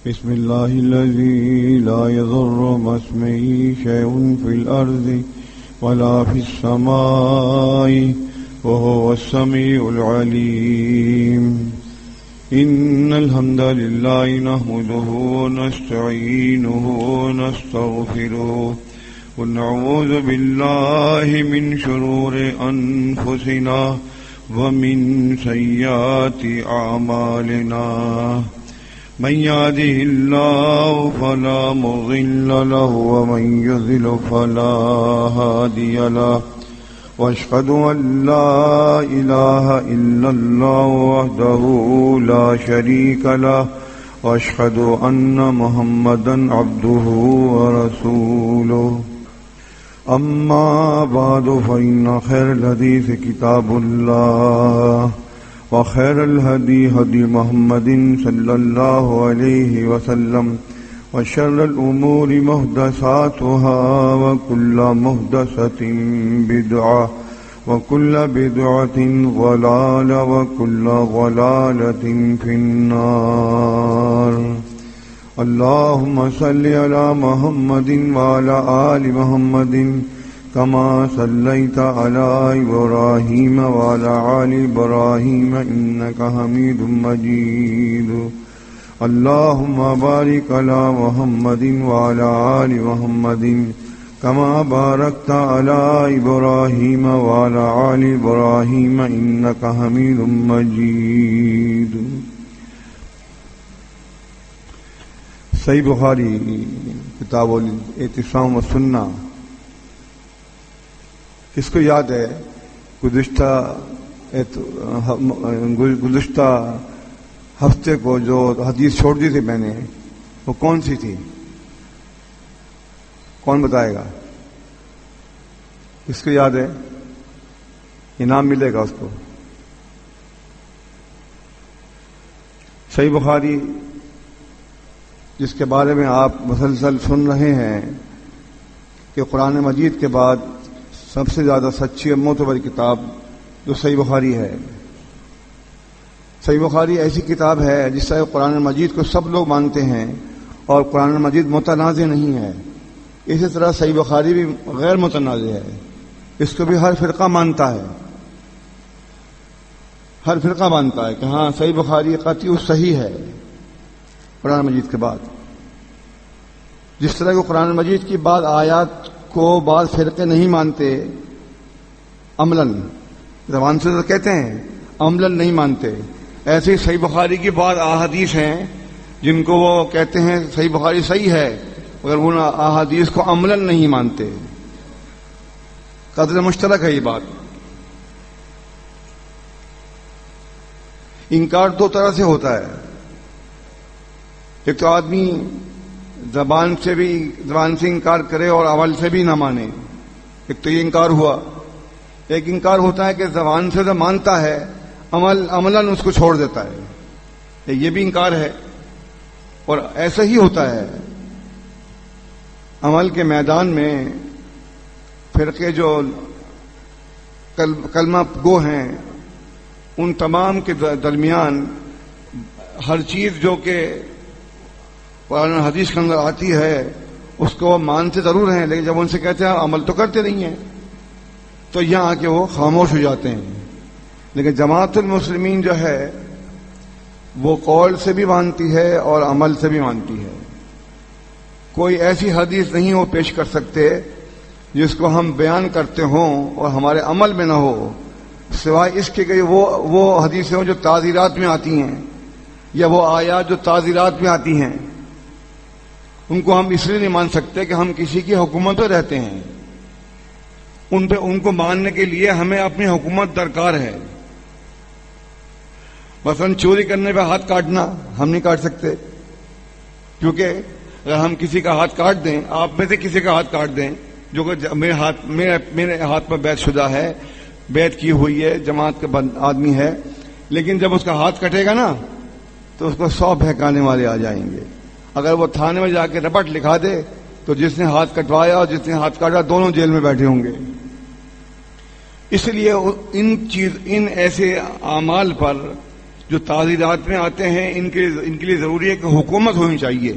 بسم الله الذي لا يضر مع اسمه شيء في الأرض ولا في السماء وهو السميع العليم. إن الحمد لله نحمده ونستعينه ونستغفره ونعوذ بالله من شرور أنفسنا ومن سيئات أعمالنا. من يهده الله فلا مضل له ومن يضلل فلا هادي له. واشهد ان لا اله الا الله وحده لا شريك له واشهد ان محمدا عبده ورسوله. اما بعد فان خير الحديث كتاب الله وخير الهدي هدي محمد صلى الله عليه وسلم وشر الأمور محدثاتها وكل محدثة بدعة وكل بدعة ضلالة وكل ضلالة في النار. اللهم صل على محمد وعلى آل محمد كما صليت على إبراهيم وعلى آل إبراهيم إنك حميد مجيد. اللهم بارك على محمد وعلى آل محمد كما باركت على إبراهيم وعلى آل إبراهيم إنك حميد مجيد. صحیح بخاری کتاب الاعتصام والسنہ. کس کو یاد ہے گزشتہ ہفتے کو جو حدیث چھوڑ دی تھی میں نے، وہ کون سی تھی؟ کون بتائے گا؟ کس کو یاد ہے؟ انعام ملے گا اس کو. صحیح بخاری جس کے بارے میں آپ مسلسل سن رہے ہیں کہ قرآن مجید کے بعد سب سے زیادہ سچی اور معتبر کتاب جو صحیح بخاری ہے. صحیح بخاری ایسی کتاب ہے جس طرح قرآن مجید کو سب لوگ مانتے ہیں اور قرآن مجید متنازع نہیں ہے، اسی طرح صحیح بخاری بھی غیر متنازع ہے. اس کو بھی ہر فرقہ مانتا ہے، ہر فرقہ مانتا ہے کہ ہاں صحیح بخاری قطعی صحیح ہے قرآن مجید کے بعد. جس طرح کہ قرآن مجید کی بعض آیات کو بعض فرقے نہیں مانتے عملاً، زبان سے تو کہتے ہیں عملاً نہیں مانتے، ایسے ہی صحیح بخاری کی بعض احادیث ہیں جن کو وہ کہتے ہیں صحیح بخاری صحیح ہے مگر ان احادیث کو عملاً نہیں مانتے. قدر مشترک ہے یہ بات. انکار دو طرح سے ہوتا ہے. ایک تو آدمی زبان سے انکار کرے اور عمل سے بھی نہ مانے، ایک تو یہ انکار ہوا. ایک انکار ہوتا ہے کہ زبان سے تو مانتا ہے عملاً اس کو چھوڑ دیتا ہے، یہ بھی انکار ہے. اور ایسا ہی ہوتا ہے عمل کے میدان میں فرقے جو کلمہ گو ہیں ان تمام کے درمیان ہر چیز جو کہ قرآن حدیث کے اندر آتی ہے اس کو وہ مانتے ضرور ہیں، لیکن جب ان سے کہتے ہیں عمل تو کرتے نہیں ہیں تو یہاں آ کے وہ خاموش ہو جاتے ہیں. لیکن جماعت المسلمین جو ہے وہ قول سے بھی مانتی ہے اور عمل سے بھی مانتی ہے. کوئی ایسی حدیث نہیں وہ پیش کر سکتے جس کو ہم بیان کرتے ہوں اور ہمارے عمل میں نہ ہو، سوائے اس کے کہ وہ حدیثیں ہوں جو تعزیرات میں آتی ہیں یا وہ آیات جو تعزیرات میں آتی ہیں. ان کو ہم اس لیے نہیں مان سکتے کہ ہم کسی کی حکومت پہ رہتے ہیں. ان کو ماننے کے لیے ہمیں اپنی حکومت درکار ہے. مثلا چوری کرنے پہ ہاتھ کاٹنا ہم نہیں کاٹ سکتے، کیونکہ اگر ہم کسی کا ہاتھ کاٹ دیں، آپ میں سے کسی کا ہاتھ کاٹ دیں جو کہ میرے ہاتھ پر بیعت شدہ ہے، بیعت کی ہوئی ہے، جماعت کا آدمی ہے، لیکن جب اس کا ہاتھ کٹے گا نا تو اس کو 100 بہکانے والے آ جائیں گے. اگر وہ تھانے میں جا کے رپٹ لکھا دے تو جس نے ہاتھ کٹوایا اور جس نے ہاتھ کاٹا دونوں جیل میں بیٹھے ہوں گے. اس لیے ان ایسے اعمال پر جو تعزیرات میں آتے ہیں ان کے لیے ضروری ہے کہ حکومت ہونی چاہیے،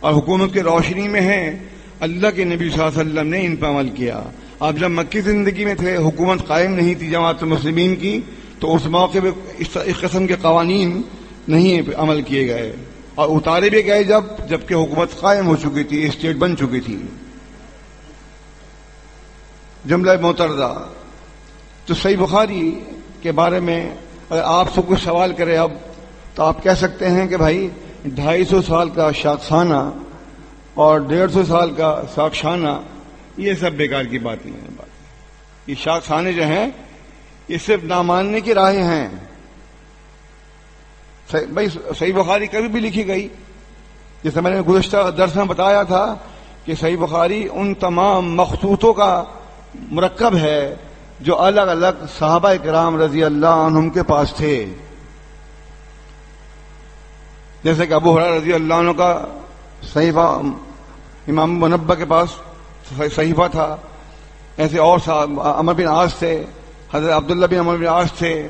اور حکومت کی روشنی میں ہے اللہ کے نبی صلی اللہ علیہ وسلم نے ان پر عمل کیا. آپ جب مکی زندگی میں تھے، حکومت قائم نہیں تھی جماعت المسلمین کی، تو اس موقع پہ اس قسم کے قوانین نہیں عمل کیے گئے، اور اتارے بھی گئے جبکہ حکومت قائم ہو چکی تھی، اسٹیٹ بن چکی تھی. جملہ معترضہ. تو صحیح بخاری کے بارے میں اگر آپ سے کوئی سوال کرے اب، تو آپ کہہ سکتے ہیں کہ بھائی 250 سال کا شاخسانہ اور 150 سال کا ساکشانہ، یہ سب بیکار کی باتیں ہیں. یہ شاخسانے جو ہیں یہ صرف نہ ماننے کی راہیں ہیں. بھائی صحیح بخاری کبھی بھی لکھی گئی، جیسے میں نے گزشتہ درس میں بتایا تھا کہ صحیح بخاری ان تمام مخطوطوں کا مرکب ہے جو الگ الگ صحابہ کرام رضی اللہ عنہم کے پاس تھے. جیسے کہ ابو ہریرہ رضی اللہ عنہ کا صحیفہ امام منبہ کے پاس صحیفہ تھا، ایسے اور عمر بن عاص تھے، حضرت عبداللہ بن عمر بن عاص تھے،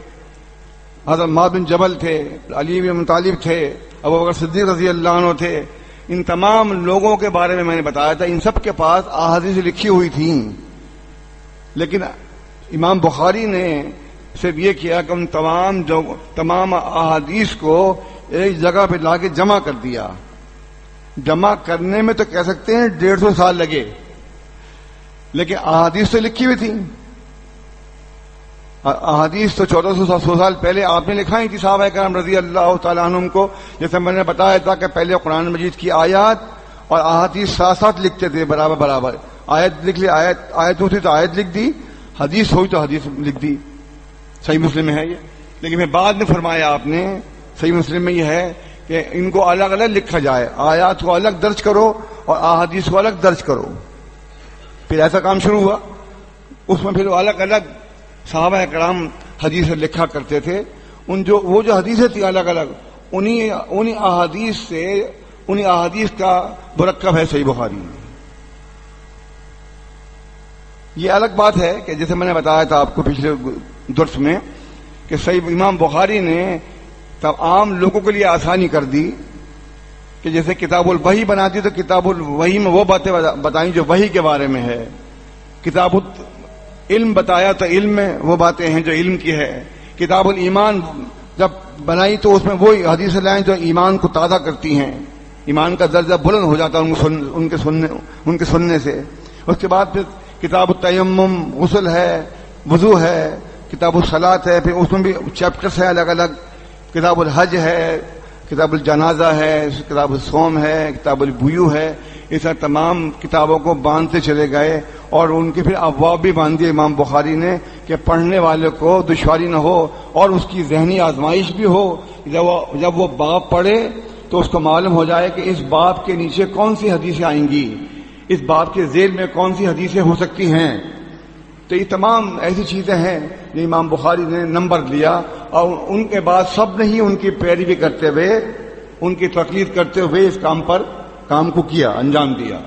حضرت معاذ بن جبل تھے، علی بن طالب تھے، ابو بکر صدیق رضی اللہ عنہ تھے. ان تمام لوگوں کے بارے میں نے بتایا تھا، ان سب کے پاس احادیث لکھی ہوئی تھیں. لیکن امام بخاری نے صرف یہ کیا کہ ان تمام احادیث کو ایک جگہ پہ لا کے جمع کر دیا. جمع کرنے میں تو کہہ سکتے ہیں 150 سال لگے، لیکن احادیث تو لکھی ہوئی تھی. احادیث تو 1400 سال پہلے آپ نے لکھائی تھی صحابہ کرام رضی اللہ تعالیٰ عنہم کو. جیسے میں نے بتایا تھا کہ پہلے قرآن مجید کی آیات اور احادیث ساتھ ساتھ لکھتے تھے، برابر. آیت لکھ لی، آیت ہوتی تو آیت لکھ دی، حدیث ہوئی تو حدیث لکھ دی. صحیح مسلم میں ہے یہ. لیکن پھر بعد میں فرمایا آپ نے صحیح مسلم میں یہ ہے کہ ان کو الگ الگ لکھا جائے، آیات کو الگ درج کرو اور احادیث کو الگ درج کرو. پھر ایسا کام شروع ہوا. اس میں پھر الگ الگ صحابہ کرام حدیث لکھا کرتے تھے. وہ جو حدیثیں تھیں الگ الگ، انہی احادیث کا مرکب ہے صحیح بخاری. یہ الگ بات ہے کہ جیسے میں نے بتایا تھا آپ کو پچھلے درس میں کہ صحیح امام بخاری نے تب عام لوگوں کے لیے آسانی کر دی کہ جیسے کتاب الوحی بنا دی تو کتاب الوحی میں وہ باتیں بتائیں جو وحی کے بارے میں ہے. کتاب علم بتایا تو علم میں وہ باتیں ہیں جو علم کی ہے. کتاب الایمان جب بنائی تو اس میں وہی حدیثیں لائیں جو ایمان کو تازہ کرتی ہیں، ایمان کا درجہ بلند ہو جاتا ہے ان کے سننے سے. اس کے بعد پھر کتاب التیمم غسل ہے، وضو ہے، کتاب الصلاۃ ہے، پھر اس میں بھی چیپٹرز ہیں الگ الگ. کتاب الحج ہے، کتاب الجنازہ ہے، کتاب الصوم ہے، کتاب البیوع ہے. اس طرح تمام کتابوں کو باندھتے چلے گئے اور ان کے پھر ابواب بھی باندھ دیے امام بخاری نے کہ پڑھنے والے کو دشواری نہ ہو اور اس کی ذہنی آزمائش بھی ہو. جب وہ باب پڑھے تو اس کو معلوم ہو جائے کہ اس باب کے نیچے کون سی حدیثیں آئیں گی، اس باب کے ذیل میں کون سی حدیثیں ہو سکتی ہیں. تو یہ تمام ایسی چیزیں ہیں جو امام بخاری نے نمبر لیا، اور ان کے بعد سب نے ہی ان کی پیروی کرتے ہوئے، ان کی تقلید کرتے ہوئے اس کام کو کیا، انجام دیا.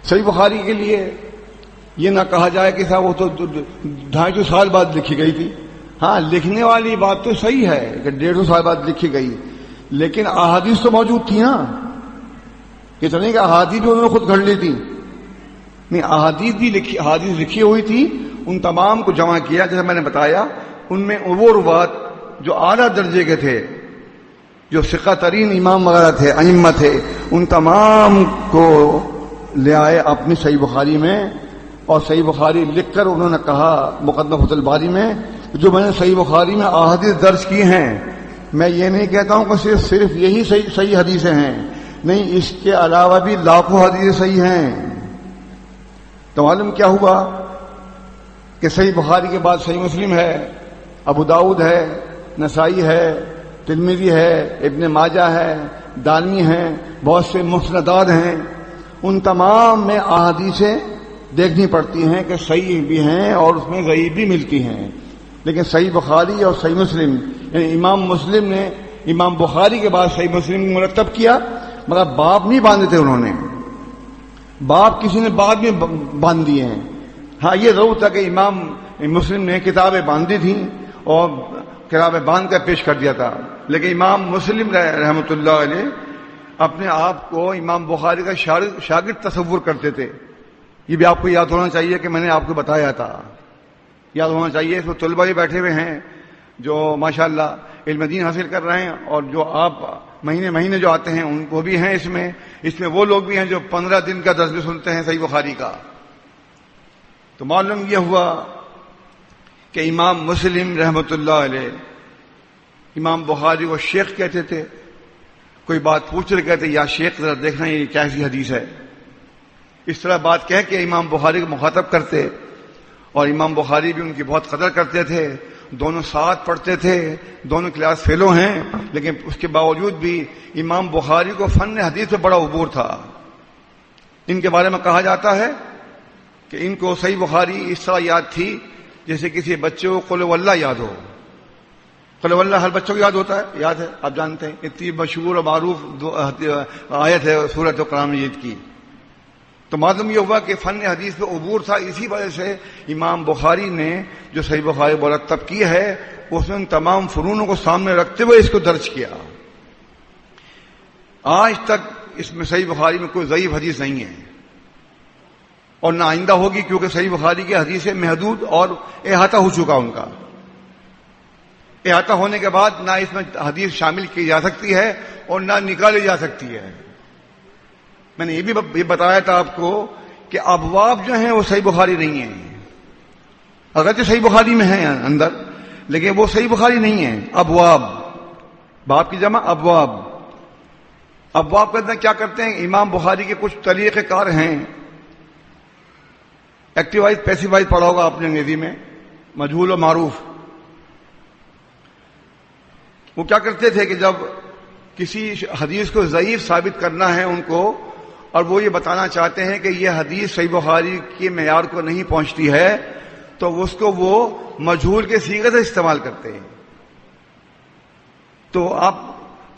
صحیح بخاری کے لیے یہ نہ کہا جائے کہ صاحب وہ تو 250 سال بعد لکھی گئی تھی. ہاں، لکھنے والی بات تو صحیح ہے کہ 150 سال بعد لکھی گئی، لیکن احادیث تو موجود تھی نا. یہ تو نہیں کہ احادیث بھی انہوں نے خود گھڑ لی تھی، نہیں، احادیث لکھی ہوئی تھی. ان تمام کو جمع کیا جیسے میں نے بتایا. ان میں وہ روات جو اعلیٰ درجے کے تھے، جو ثقہ ترین امام وغیرہ تھے، ائمہ تھے، ان تمام کو لے آئے اپنی صحیح بخاری میں. اور صحیح بخاری لکھ کر انہوں نے کہا مقدمہ فتح الباری میں، جو میں نے صحیح بخاری میں احادیث درج کی ہیں، میں یہ نہیں کہتا ہوں کہ صرف یہی صحیح حدیثیں ہیں، نہیں، اس کے علاوہ بھی لاکھوں حدیثیں صحیح ہیں. تو معلوم کیا ہوا کہ صحیح بخاری کے بعد صحیح مسلم ہے، ابو داؤد ہے، نسائی ہے، ترمذی ہے، ابن ماجہ ہے، دارمی ہیں، بہت سے مسندات ہیں. ان تمام میں احادیثیں دیکھنی پڑتی ہیں کہ صحیح بھی ہیں اور اس میں ضعیف بھی ملتی ہیں. لیکن صحیح بخاری اور صحیح مسلم، یعنی امام مسلم نے امام بخاری کے بعد صحیح مسلم مرتب کیا، مگر باب نہیں باندھے تھے انہوں نے. باب کسی نے بعد میں باندھ دیے ہیں. ہاں، یہ ضرور تھا کہ امام مسلم نے کتابیں باندھی تھیں اور کتابیں باندھ کر پیش کر دیا تھا، لیکن امام مسلم رحمۃ اللہ علیہ اپنے آپ کو امام بخاری کا شاگرد تصور کرتے تھے. یہ بھی آپ کو یاد ہونا چاہیے کہ میں نے آپ کو بتایا تھا، یاد ہونا چاہیے. اس میں طلباء بھی بیٹھے ہوئے ہیں جو ماشاءاللہ علم دین حاصل کر رہے ہیں، اور جو آپ مہینے جو آتے ہیں ان کو بھی ہیں اس میں وہ لوگ بھی ہیں جو 15 دن کا درس بھی سنتے ہیں صحیح بخاری کا. تو معلوم یہ ہوا کہ امام مسلم رحمۃ اللہ علیہ امام بخاری کو شیخ کہتے تھے. کوئی بات پوچھ رہے کہتے یا شیخ ذرا دیکھنا یہ کیسی حدیث ہے. اس طرح بات کہہ کے امام بخاری کو مخاطب کرتے، اور امام بخاری بھی ان کی بہت قدر کرتے تھے. دونوں ساتھ پڑھتے تھے، دونوں کلاس فیلو ہیں، لیکن اس کے باوجود بھی امام بخاری کو فن حدیث پہ بڑا عبور تھا. ان کے بارے میں کہا جاتا ہے کہ ان کو صحیح بخاری اس طرح یاد تھی جیسے کسی بچے کو قل واللہ یاد ہو. قل واللہ ہر بچوں کو یاد ہوتا ہے، یاد ہے، آپ جانتے ہیں، اتنی مشہور اور معروف آیت ہے سورۃ قرآن مجید کی. تو معلوم یہ ہوا کہ فن حدیث پہ عبور تھا. اسی وجہ سے امام بخاری نے جو صحیح بخاری مرتب کی ہے اس نے ان تمام فنونوں کو سامنے رکھتے ہوئے اس کو درج کیا. آج تک اس میں صحیح بخاری میں کوئی ضعیف حدیث نہیں ہے، اور نہ آئندہ ہوگی، کیونکہ صحیح بخاری کی حدیثیں محدود اور احاطہ ہو چکا ان کا. احاطہ ہونے کے بعد نہ اس میں حدیث شامل کی جا سکتی ہے اور نہ نکالی جا سکتی ہے. میں نے یہ بھی بتایا تھا آپ کو کہ ابواب جو ہیں وہ صحیح بخاری نہیں ہیں. اگرچہ صحیح بخاری میں ہیں اندر، لیکن وہ صحیح بخاری نہیں ہیں. ابواب، باب کی جمع ابواب. ابواب کہتے ہیں کیا کرتے ہیں؟ امام بخاری کے کچھ طریقہ کار ہیں. ایکٹیوائز پیسیوائز پڑھا ہوگا آپ نے انگریزی میں، مجہول و معروف. وہ کیا کرتے تھے کہ جب کسی حدیث کو ضعیف ثابت کرنا ہے ان کو، اور وہ یہ بتانا چاہتے ہیں کہ یہ حدیث صحیح بخاری کے معیار کو نہیں پہنچتی ہے، تو اس کو وہ مجہول کے صیغے سے استعمال کرتے ہیں. تو آپ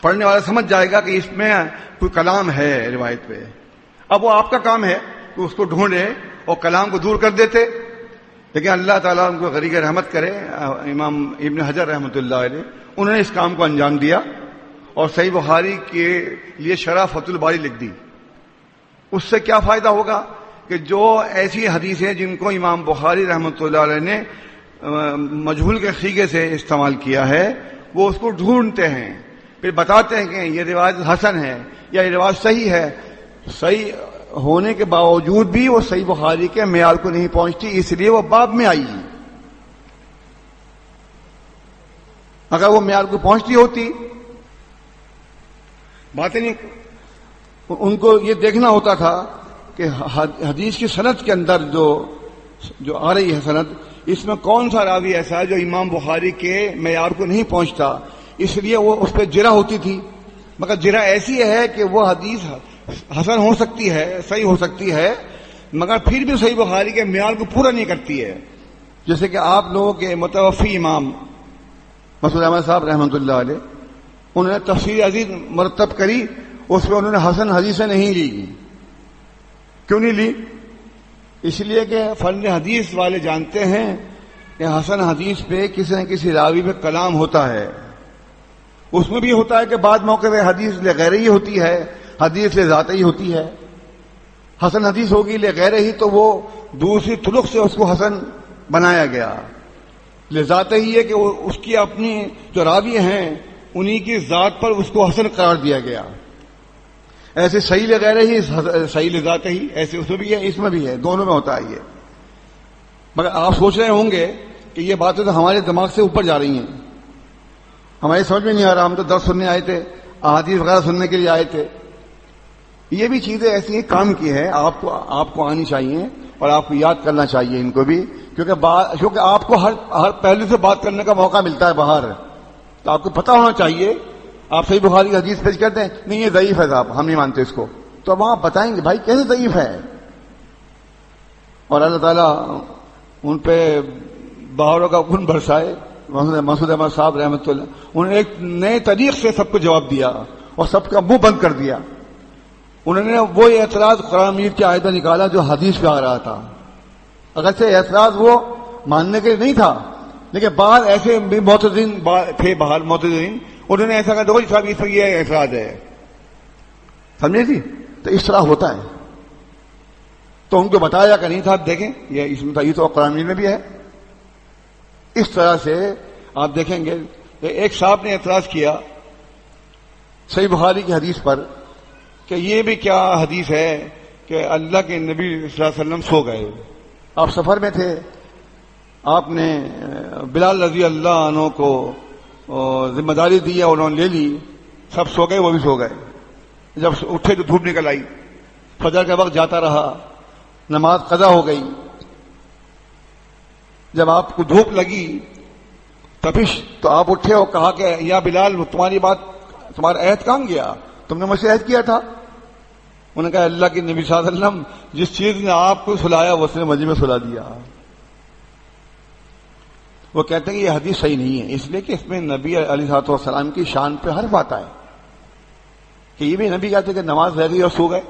پڑھنے والا سمجھ جائے گا کہ اس میں کوئی کلام ہے روایت پہ. اب وہ آپ کا کام ہے کہ اس کو ڈھونڈے اور کلام کو دور کر دیتے. لیکن اللہ تعالیٰ ان کو غریق رحمت کرے، امام ابن حجر رحمۃ اللہ علیہ انہوں نے اس کام کو انجام دیا اور صحیح بخاری کے لیے شرح فتح الباری لکھ دی. اس سے کیا فائدہ ہوگا کہ جو ایسی حدیثیں جن کو امام بخاری رحمۃ اللہ علیہ نے مجہول کے صیغے سے استعمال کیا ہے، وہ اس کو ڈھونڈتے ہیں، پھر بتاتے ہیں کہ یہ روایت حسن ہے یا یہ روایت صحیح ہے. صحیح ہونے کے باوجود بھی وہ صحیح بخاری کے معیار کو نہیں پہنچتی، اس لیے وہ باب میں آئی. اگر وہ معیار کو پہنچتی ہوتی، باتیں نہیں، ان کو یہ دیکھنا ہوتا تھا کہ حدیث کی سند کے اندر جو آ رہی ہے سند، اس میں کون سا راوی ایسا ہے جو امام بخاری کے معیار کو نہیں پہنچتا. اس لیے وہ اس پہ جرح ہوتی تھی، مگر جرح ایسی ہے کہ وہ حدیث حسن ہو سکتی ہے، صحیح ہو سکتی ہے، مگر پھر بھی صحیح بخاری کے معیار کو پورا نہیں کرتی ہے. جیسے کہ آپ لوگوں کے متوفی امام مسعود احمد صاحب رحمۃ اللہ علیہ، انہوں نے تفسیر عزیز مرتب کری، اس میں انہوں نے حسن حدیثیں نہیں لی. کیوں نہیں لی؟ اس لیے کہ فن حدیث والے جانتے ہیں کہ حسن حدیث پہ کسی نہ کسی راوی پہ کلام ہوتا ہے. اس میں بھی ہوتا ہے کہ بعض موقع پہ حدیث لغیر ہی ہوتی ہے، حدیث ذات ہی ہوتی ہے. حسن حدیث ہوگی لغیر ہی تو وہ دوسری طرق سے اس کو حسن بنایا گیا. لذات ہی ہے کہ اس کی اپنی جو راوی ہیں انہی کی ذات پر اس کو حسن قرار دیا گیا. ایسے صحیح لغیر ہی صحیح لذات ہی، ایسے اس میں بھی ہے اس میں بھی ہے، دونوں میں ہوتا ہے یہ. مگر آپ سوچ رہے ہوں گے کہ یہ باتیں تو ہمارے دماغ سے اوپر جا رہی ہیں، ہماری سمجھ میں نہیں آ رہا. ہم تو درس سننے آئے تھے، احادیث وغیرہ سننے کے لیے آئے تھے. یہ بھی چیزیں ایسی کام کی ہے، آپ کو آنی چاہیے اور آپ کو یاد کرنا چاہیے ان کو بھی، کیونکہ آپ کو ہر پہلو سے بات کرنے کا موقع ملتا ہے باہر، تو آپ کو پتہ ہونا چاہیے. آپ صحیح بخاری کی حدیث پیش کرتے ہیں، نہیں یہ ضعیف ہے صاحب، ہم نہیں مانتے اس کو، تو اب آپ بتائیں گے بھائی کیسے ضعیف ہے. اور اللہ تعالیٰ ان پہ بہاروں کا خون برسائے. مسعود احمد صاحب رحمۃ اللہ انہوں نے ایک نئے طریق سے سب کو جواب دیا اور سب کا منہ بند کر دیا. انہوں نے وہ اعتراض قرآن مجید کی آیتیں نکالا جو حدیث پہ آ رہا تھا. اگرچہ اعتراض وہ ماننے کے لیے نہیں تھا، لیکن بعض ایسے بھی معتزلین تھے، باہر معتزلین، انہوں نے ایسا کہا دیکھو صاحب اس پر یہ اعتراض ہے، سمجھے جی؟ تو اس طرح ہوتا ہے. تو ان کو بتایا کہ نہیں صاحب دیکھیں یہ اس میں یہ تو قرآن میں بھی ہے. اس طرح سے آپ دیکھیں گے ایک صاحب نے اعتراض کیا صحیح بخاری کی حدیث پر کہ یہ بھی کیا حدیث ہے کہ اللہ کے نبی صلی اللہ علیہ وسلم سو گئے. آپ سفر میں تھے، آپ نے بلال رضی اللہ عنہ کو ذمہ داری دی، انہوں نے لے لی، سب سو گئے، وہ بھی سو گئے. جب اٹھے تو دھوپ نکل آئی، فجر کا وقت جاتا رہا، نماز قضا ہو گئی. جب آپ کو دھوپ لگی تپش تو آپ اٹھے اور کہا کہ یا بلال تمہاری بات، تمہارا عہد کہاں گیا؟ تم نے مجھ سے عہد کیا تھا. انہوں نے کہا اللہ کے نبی صلی اللہ علیہ وسلم جس چیز نے آپ کو سلایا وہ اس نے مجھے میں سلا دیا. وہ کہتے ہیں کہ یہ حدیث صحیح نہیں ہے، اس لیے کہ اس میں نبی علیہ الصلوۃ والسلام کی شان پہ حرف آتا ہے کہ یہ بھی نبی کہتے کہ نماز رہ گئی اور سو گئے.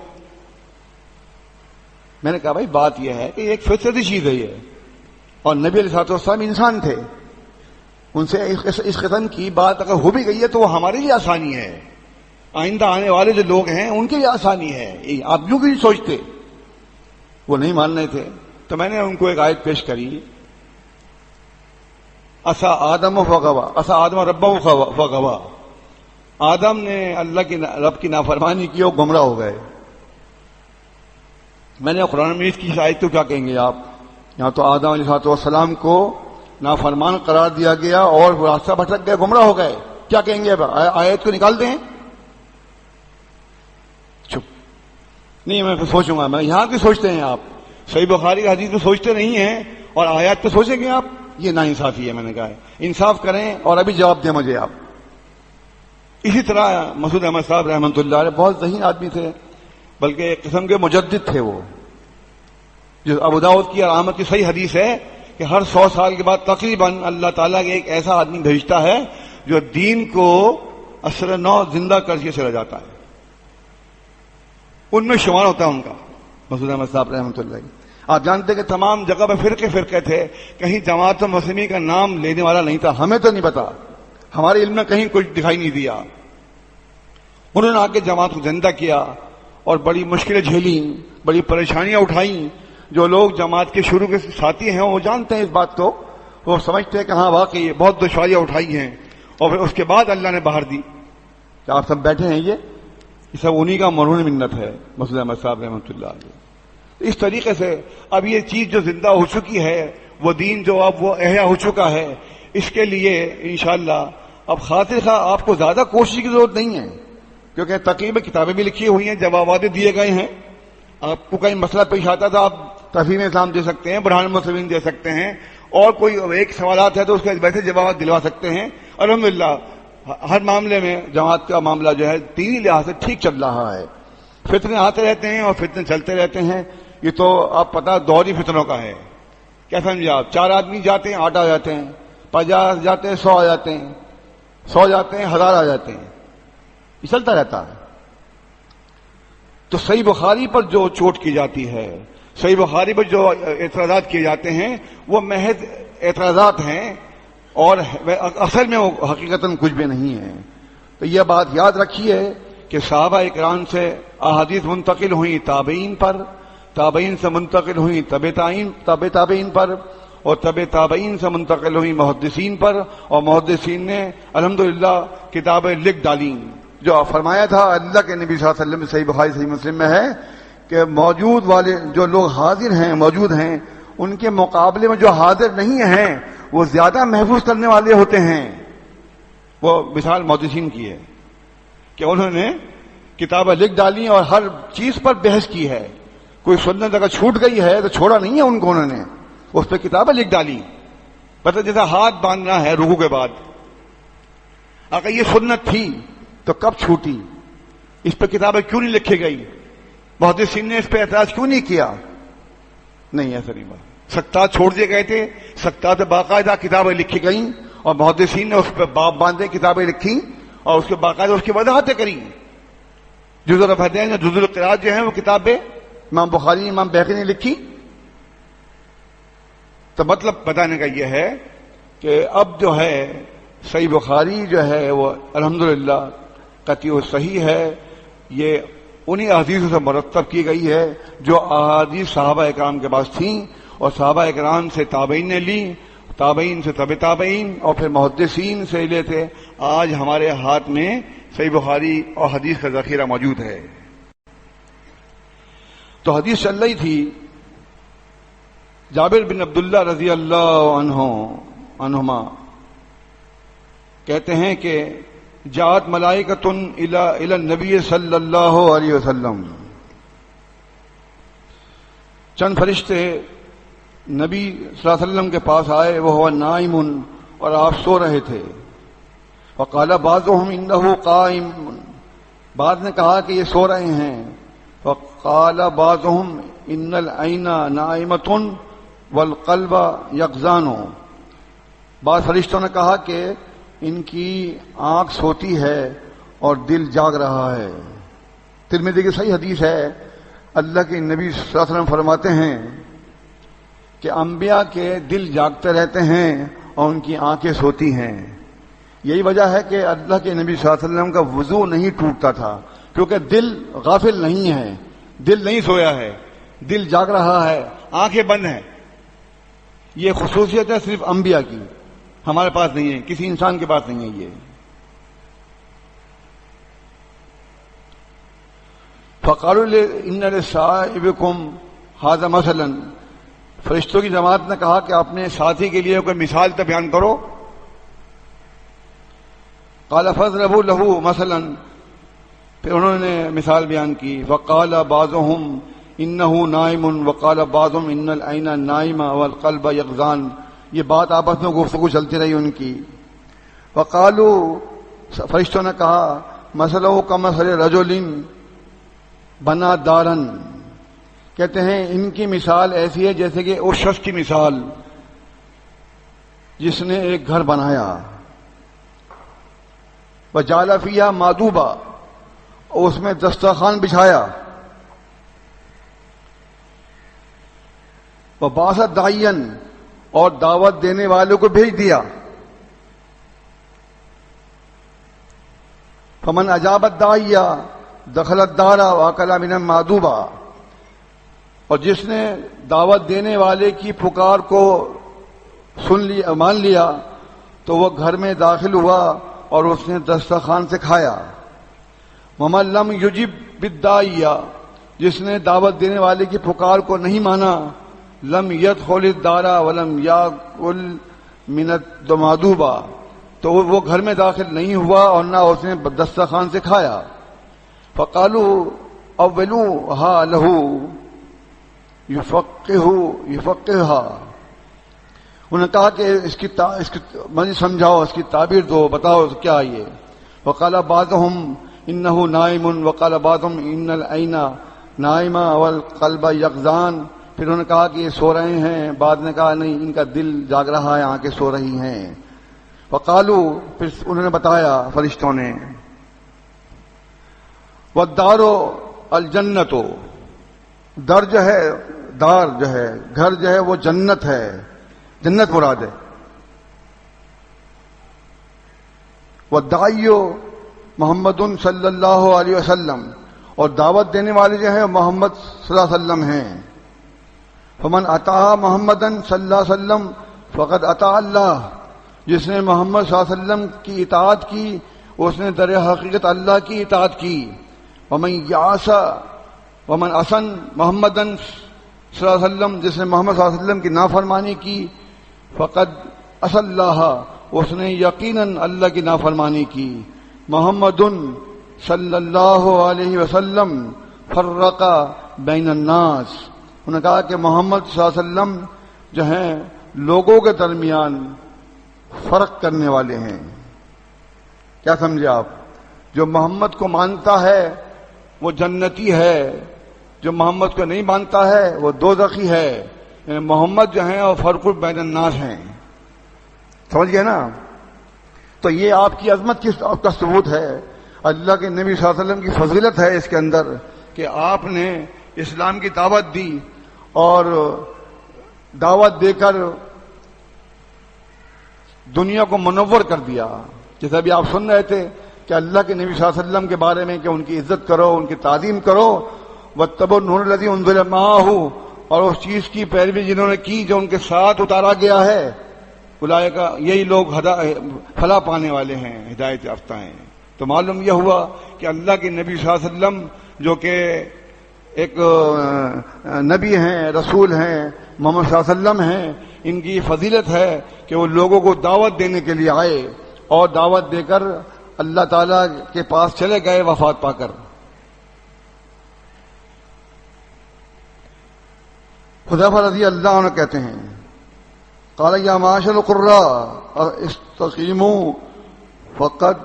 میں نے کہا بھائی بات یہ ہے کہ ایک فطرتی چیز ہے یہ، اور نبی علیہ الصلوۃ والسلام انسان تھے، ان سے اس قسم کی بات اگر ہو بھی گئی ہے تو وہ ہمارے لیے آسانی ہے، آئندہ آنے والے جو لوگ ہیں ان کے لیے آسانی ہے. آپ یوں کیوں سوچتے؟ وہ نہیں مان رہے تھے. تو میں نے ان کو ایک آیت پیش کری، اسا آدم فغوا، اسا آدم ربہ فغوا، آدم نے اللہ کی رب کی نافرمانی کی اور گمراہ ہو گئے. میں نے قرآن مجید کی آیت تو کیا کہیں گے آپ؟ یہاں تو آدم علیہ السلام کو نافرمان قرار دیا گیا اور راستہ بھٹک گئے، گمراہ ہو گئے. کیا کہیں گے اب؟ آیت کو نکال دیں؟ چپ نہیں، میں سوچوں گا. میں یہاں کی سوچتے ہیں آپ، صحیح بخاری کی حدیث تو سوچتے نہیں ہیں اور آیات تو سوچیں گے آپ. یہ ناانصافی ہے. میں نے کہا ہے انصاف کریں اور ابھی جواب دیں مجھے آپ. اسی طرح مسعود احمد صاحب رحمۃ اللہ علیہ بہت ذہین آدمی تھے، بلکہ ایک قسم کے مجدد تھے. وہ جو ابو داؤد کی اور احمد کی صحیح حدیث ہے کہ ہر 100 سال کے بعد تقریباً اللہ تعالیٰ کے ایک ایسا آدمی بھیجتا ہے جو دین کو اثر نو زندہ کر کے چلا جاتا ہے. ان میں شمار ہوتا ہے ان کا مسعود احمد صاحب رحمۃ اللہ. آپ جانتے کہ تمام جگہ پہ فرقے تھے، کہیں جماعت مسلمین کا نام لینے والا نہیں تھا. ہمیں تو نہیں پتا، ہمارے علم میں کہیں کچھ دکھائی نہیں دیا. انہوں نے آ کے جماعت کو زندہ کیا اور بڑی مشکلیں جھیلیں، بڑی پریشانیاں اٹھائیں. جو لوگ جماعت کے شروع کے ساتھی ہیں وہ جانتے ہیں اس بات کو، وہ سمجھتے ہیں کہ ہاں واقعی بہت دشواریاں اٹھائی ہیں، اور پھر اس کے بعد اللہ نے باہر دی. کہ آپ سب بیٹھے ہیں، یہ سب انہی کا مرہون منت ہے مسعود احمد صاحب رحمۃ اللہ علیہ. اس طریقے سے اب یہ چیز جو زندہ ہو چکی ہے، وہ دین جو اب وہ احیا ہو چکا ہے، اس کے لیے انشاءاللہ اب خاطر خواہ آپ کو زیادہ کوشش کی ضرورت نہیں ہے، کیونکہ تقریباً کتابیں بھی لکھی ہوئی ہیں، جوابات دیے گئے ہیں. آپ کو کہیں مسئلہ پیش آتا تو آپ تفہیم اسلام دے سکتے ہیں، برہان المسلمین دے سکتے ہیں، اور کوئی ایک سوالات ہے تو اس کے ویسے جوابات دلوا سکتے ہیں. الحمدللہ ہر معاملے میں جماعت کا معاملہ جو ہے دینی لحاظ سے ٹھیک چل رہا ہے. فتنے آتے رہتے ہیں اور فتنے چلتے رہتے ہیں، یہ تو آپ پتہ دور ہی فتنوں کا ہے. کیا سمجھے آپ؟ 4 آدمی جاتے ہیں 8 آ جاتے ہیں، 50 جاتے ہیں 100 آ جاتے ہیں، 100 جاتے ہیں 1000 آ جاتے ہیں. یہ چلتا رہتا ہے. تو صحیح بخاری پر جو چوٹ کی جاتی ہے، صحیح بخاری پر جو اعتراضات کیے جاتے ہیں، وہ محض اعتراضات ہیں اور اصل میں وہ حقیقتاً کچھ بھی نہیں ہے. تو یہ بات یاد رکھیے کہ صحابہ اکرام سے احادیث منتقل ہوئی تابعین پر، تابعین سے منتقل ہوئی تابعین پر، اور تابعین سے منتقل ہوئی محدثین پر، اور محدثین نے الحمدللہ کتابیں لکھ ڈالیں. جو فرمایا تھا اللہ کے نبی صلی اللہ علیہ وسلم، صحیح بخاری صحیح مسلم میں ہے کہ موجود والے جو لوگ حاضر ہیں، موجود ہیں، ان کے مقابلے میں جو حاضر نہیں ہیں وہ زیادہ محفوظ کرنے والے ہوتے ہیں. وہ مثال محدثین کی ہے کہ انہوں نے کتابیں لکھ ڈالی اور ہر چیز پر بحث کی ہے. کوئی سنت اگر چھوٹ گئی ہے تو چھوڑا نہیں ہے ان کو، انہوں نے اس پہ کتابیں لکھ ڈالی. مطلب جیسا ہاتھ باندھنا ہے رکوع کے بعد، اگر یہ سنت تھی تو کب چھوٹی؟ اس پہ کتابیں کیوں نہیں لکھی گئی؟ محدثین نے اس پہ اعتراض کیوں نہیں کیا؟ نہیں، ایسا نہیں بات. سکتات چھوڑ دیے گئے تھے، سکتات باقاعدہ کتابیں لکھی گئیں اور محدثین نے اس پہ باب باندھے کتابیں لکھی اور اس کے باقاعدہ اس کی وضاحتیں کری. جزء الحدیث یا جزء القراءت جو ہیں وہ کتابیں امام بخاری امام بیہقی نے لکھی. تو مطلب بتانے کا یہ ہے کہ اب جو ہے صحیح بخاری جو ہے وہ الحمدللہ قطعی و صحیح ہے، یہ انہی احادیث سے مرتب کی گئی ہے جو احادیث صحابہ اکرام کے پاس تھیں، اور صحابہ اکرام سے تابعین نے لی، تابعین سے تبع تابعین، اور پھر محدثین سے لے تھے۔ آج ہمارے ہاتھ میں صحیح بخاری اور حدیث کا ذخیرہ موجود ہے۔ تو حدیث چل رہی تھی، جابر بن عبداللہ رضی اللہ عنہما کہتے ہیں کہ جاءت ملائکۃ الی النبی صلی اللہ علیہ وسلم، چند فرشتے نبی صلی اللہ علیہ وسلم کے پاس آئے، وہ ہوا نائم، اور آپ سو رہے تھے۔ وقال بعضهم انه قائم، بعض نے کہا کہ یہ سو رہے ہیں۔ وقال بعضهم ان العین نائمۃ والقلب یقظان، بعض فرشتوں نے کہا کہ ان کی آنکھ سوتی ہے اور دل جاگ رہا ہے۔ ترمذی کی صحیح حدیث ہے، اللہ کے نبی صلی اللہ علیہ وسلم فرماتے ہیں کہ انبیاء کے دل جاگتے رہتے ہیں اور ان کی آنکھیں سوتی ہیں۔ یہی وجہ ہے کہ اللہ کے نبی صلی اللہ علیہ وسلم کا وضو نہیں ٹوٹتا تھا، کیونکہ دل غافل نہیں ہے، دل نہیں سویا ہے، دل جاگ رہا ہے، آنکھیں بند ہیں۔ یہ خصوصیت ہے صرف انبیاء کی، ہمارے پاس نہیں ہے، کسی انسان کے پاس نہیں ہے یہ۔ فقالوا ان لصاحبکم ھذا مثلا، فرشتوں کی جماعت نے کہا کہ اپنے ساتھی کے لیے کوئی مثال تو بیان کرو۔ قال فاضربوا له مثلا، پھر انہوں نے مثال بیان کی۔ وقال بعضهم انه نائم وقال بعضهم ان العین نائمہ والقلب یقظان، یہ بات آپس میں گفتگو چلتی رہی ان کی۔ وقالوا، فرشتوں نے کہا مثلہ کمثل رجل بنا دارن، کہتے ہیں ان کی مثال ایسی ہے جیسے کہ اس شخص کی مثال جس نے ایک گھر بنایا، وجعل فیہا مادوبا، اور اس میں دسترخوان بچھایا، وبعث داعیا، اور دعوت دینے والوں کو بھیج دیا۔ فمن اجاب الداعی دخل الدار واکل من المادوبہ، اور جس نے دعوت دینے والے کی پکار کو سن لیا، مان لیا، تو وہ گھر میں داخل ہوا اور اس نے دسترخوان سے کھایا۔ ومن لم یجب بالداعی، جس نے دعوت دینے والے کی پکار کو نہیں مانا، لم يدخل الدار ولم یاکل من المادوبہ، تو وہ گھر میں داخل نہیں ہوا اور نہ اس نے دسترخوان سے کھایا۔ فقالوا اولوها له یفقہها، انہوں نے کہا کہ اس کی مجھے سمجھاؤ، اس کی تعبیر دو، بتاؤ کیا یہ۔ وقال بعضهم انه نائم وقال بعضهم ان العین نائمہ والقلب یقظان، پھر انہوں نے کہا کہ یہ سو رہے ہیں، بعد نے کہا نہیں، ان کا دل جاگ رہا ہے، آنکھیں سو رہی ہیں۔ وقالوا، پھر انہوں نے بتایا فرشتوں نے، والدار الجنت، در جو ہے، دار جو ہے، گھر جو ہے وہ جنت ہے، جنت مراد ہے۔ والداعی محمد صلی اللہ علیہ وسلم، اور دعوت دینے والے جو ہیں محمد صلی اللہ علیہ وسلم ہیں۔ فمن اطاع محمدا صلی اللہ علیہ وسلم فقد اطاع اللہ، جس نے محمد صلی اللہ علیہ وسلم کی اطاعت کی اس نے در حقیقت اللہ کی اطاعت کی۔ ومن اسن محمدا صلی اللہ علیہ وسلم، جس نے محمد صلی اللہ علیہ وسلم کی نافرمانی کی، فقد عصى اللہ، اس نے یقیناً اللہ کی نافرمانی کی۔ محمد صلی اللہ علیہ وسلم فرق بین الناس، انہوں نے کہا کہ محمد صلی اللہ علیہ وسلم جو ہیں لوگوں کے درمیان فرق کرنے والے ہیں۔ کیا سمجھے آپ؟ جو محمد کو مانتا ہے وہ جنتی ہے، جو محمد کو نہیں مانتا ہے وہ دوزخی ہے۔ یعنی محمد جو ہیں وہ فرق بین الناس ہیں، سمجھ گئے نا؟ تو یہ آپ کی عظمت کی آپ کا ثبوت ہے، اللہ کے نبی صلی اللہ علیہ وسلم کی فضیلت ہے اس کے اندر کہ آپ نے اسلام کی دعوت دی، اور دعوت دے کر دنیا کو منور کر دیا. جیسے ابھی آپ سن رہے تھے کہ اللہ کے نبی صلی اللہ علیہ وسلم کے بارے میں کہ ان کی عزت کرو، ان کی تعظیم کرو. واتبعوا النور الذی انزل معہ، اور اس چیز کی پیروی جنہوں نے کی جو ان کے ساتھ اتارا گیا ہے. اولئک، یہی لوگ فلاح پانے والے ہیں، ہدایت یافتہ ہیں. تو معلوم یہ ہوا کہ اللہ کے نبی صلی اللہ علیہ وسلم جو کہ ایک نبی ہیں، رسول ہیں، محمد صلی اللہ علیہ وسلم ہیں، ان کی فضیلت ہے کہ وہ لوگوں کو دعوت دینے کے لیے آئے اور دعوت دے کر اللہ تعالیٰ کے پاس چلے گئے وفات پا کر. حذیفہ رضی اللہ عنہ کہتے ہیں قال یا معاشر القراء استقیموا فقد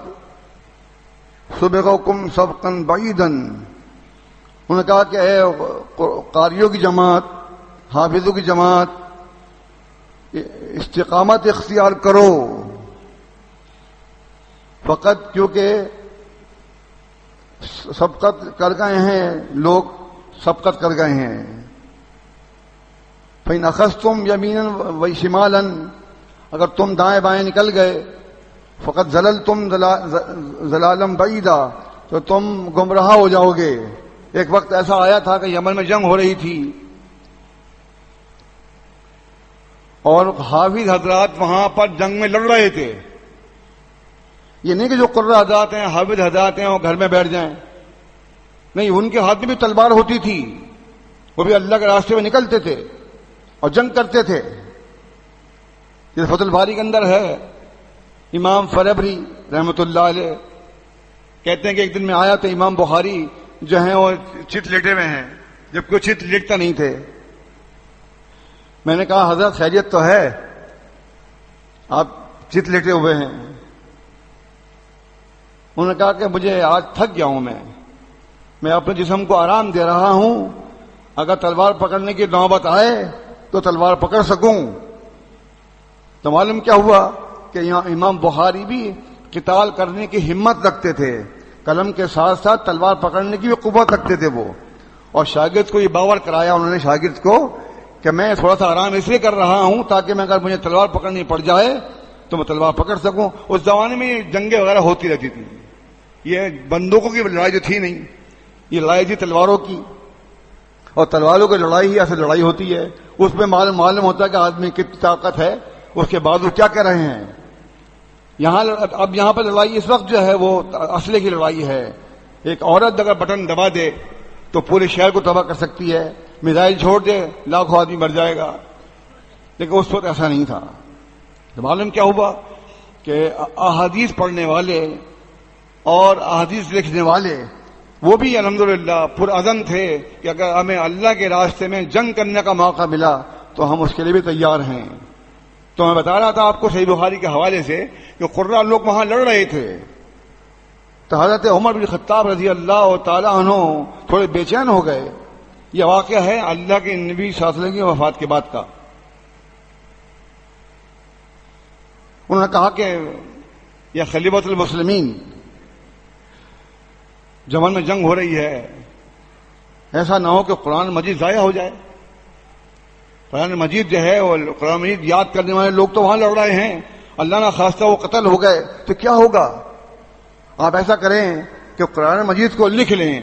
سبقکم سبقا بعیدا. انہوں نے کہا کہ اے قاریوں کی جماعت، حافظوں کی جماعت، استقامت اختیار کرو. فقط کیونکہ سبقت کر گئے ہیں، لوگ سبقت کر گئے ہیں. فإن أخذتم يمينا وشمالا، اگر تم دائیں بائیں نکل گئے، فقط زللتم ضلالا بعیدا، تو تم گمراہ ہو جاؤ گے. ایک وقت ایسا آیا تھا کہ یمن میں جنگ ہو رہی تھی اور حافظ حضرات وہاں پر جنگ میں لڑ رہے تھے. یہ نہیں کہ جو قرہ حضرات ہیں، حافظ حضرات ہیں، وہ گھر میں بیٹھ جائیں. نہیں، ان کے ہاتھ میں بھی تلوار ہوتی تھی، وہ بھی اللہ کے راستے میں نکلتے تھے اور جنگ کرتے تھے. جیسے فتح الباری کے اندر ہے، امام فربری رحمۃ اللہ علیہ کہتے ہیں کہ ایک دن میں آیا تو امام بخاری جو ہیں وہ چت لیٹے ہوئے ہیں، جب کوئی چت لیٹتا نہیں تھے. میں نے کہا حضرت خیریت تو ہے، آپ چت لیٹے ہوئے ہیں؟ انہوں نے کہا کہ مجھے آج تھک گیا ہوں، میں اپنے جسم کو آرام دے رہا ہوں، اگر تلوار پکڑنے کی نوبت آئے تو تلوار پکڑ سکوں. تو معلوم کیا ہوا کہ امام بخاری بھی قتال کرنے کی ہمت رکھتے تھے، قلم کے ساتھ ساتھ تلوار پکڑنے کی بھی قوت رکھتے تھے وہ. اور شاگرد کو یہ باور کرایا انہوں نے شاگرد کو کہ میں تھوڑا سا آرام اس لیے کر رہا ہوں تاکہ میں اگر مجھے تلوار پکڑنی پڑ جائے تو میں تلوار پکڑ سکوں. اس زمانے میں یہ جنگیں وغیرہ ہوتی رہتی تھی، یہ بندوقوں کی لڑائی جو تھی نہیں، یہ لڑائی تھی تلواروں کی. اور تلواروں کی لڑائی ہی ایسے لڑائی ہوتی ہے، اس میں معلوم ہوتا ہے کہ آدمی کتنی طاقت ہے، اس کے بعد وہ کیا کہہ رہے ہیں. اب یہاں پر لڑائی اس وقت جو ہے وہ اسلحے کی لڑائی ہے. ایک عورت اگر بٹن دبا دے تو پورے شہر کو تباہ کر سکتی ہے، میزائل چھوڑ دے لاکھوں آدمی مر جائے گا. لیکن اس وقت ایسا نہیں تھا. تو معلوم کیا ہوا کہ احادیث پڑھنے والے اور احادیث لکھنے والے وہ بھی الحمدللہ پرعزم تھے کہ اگر ہمیں اللہ کے راستے میں جنگ کرنے کا موقع ملا تو ہم اس کے لیے بھی تیار ہیں. تو میں بتا رہا تھا آپ کو صحیح بخاری کے حوالے سے کہ قرہ لوگ وہاں لڑ رہے تھے. تو حضرت عمر بن خطاب رضی اللہ تعالیٰ عنہ تھوڑے بے چین ہو گئے. یہ واقعہ ہے اللہ کے نبی صلی اللہ علیہ وسلم کی وفات کے بعد کا. انہوں نے کہا کہ یہ خلیفۃ المسلمین، جمن میں جنگ ہو رہی ہے، ایسا نہ ہو کہ قرآن مجید ضائع ہو جائے. قرآن مجید جو ہے وہ قرآن مجید یاد کرنے والے لوگ تو وہاں لڑ رہے ہیں، اللہ نہ خواستہ وہ قتل ہو گئے تو کیا ہوگا. آپ ایسا کریں کہ قرآن مجید کو لکھ لیں.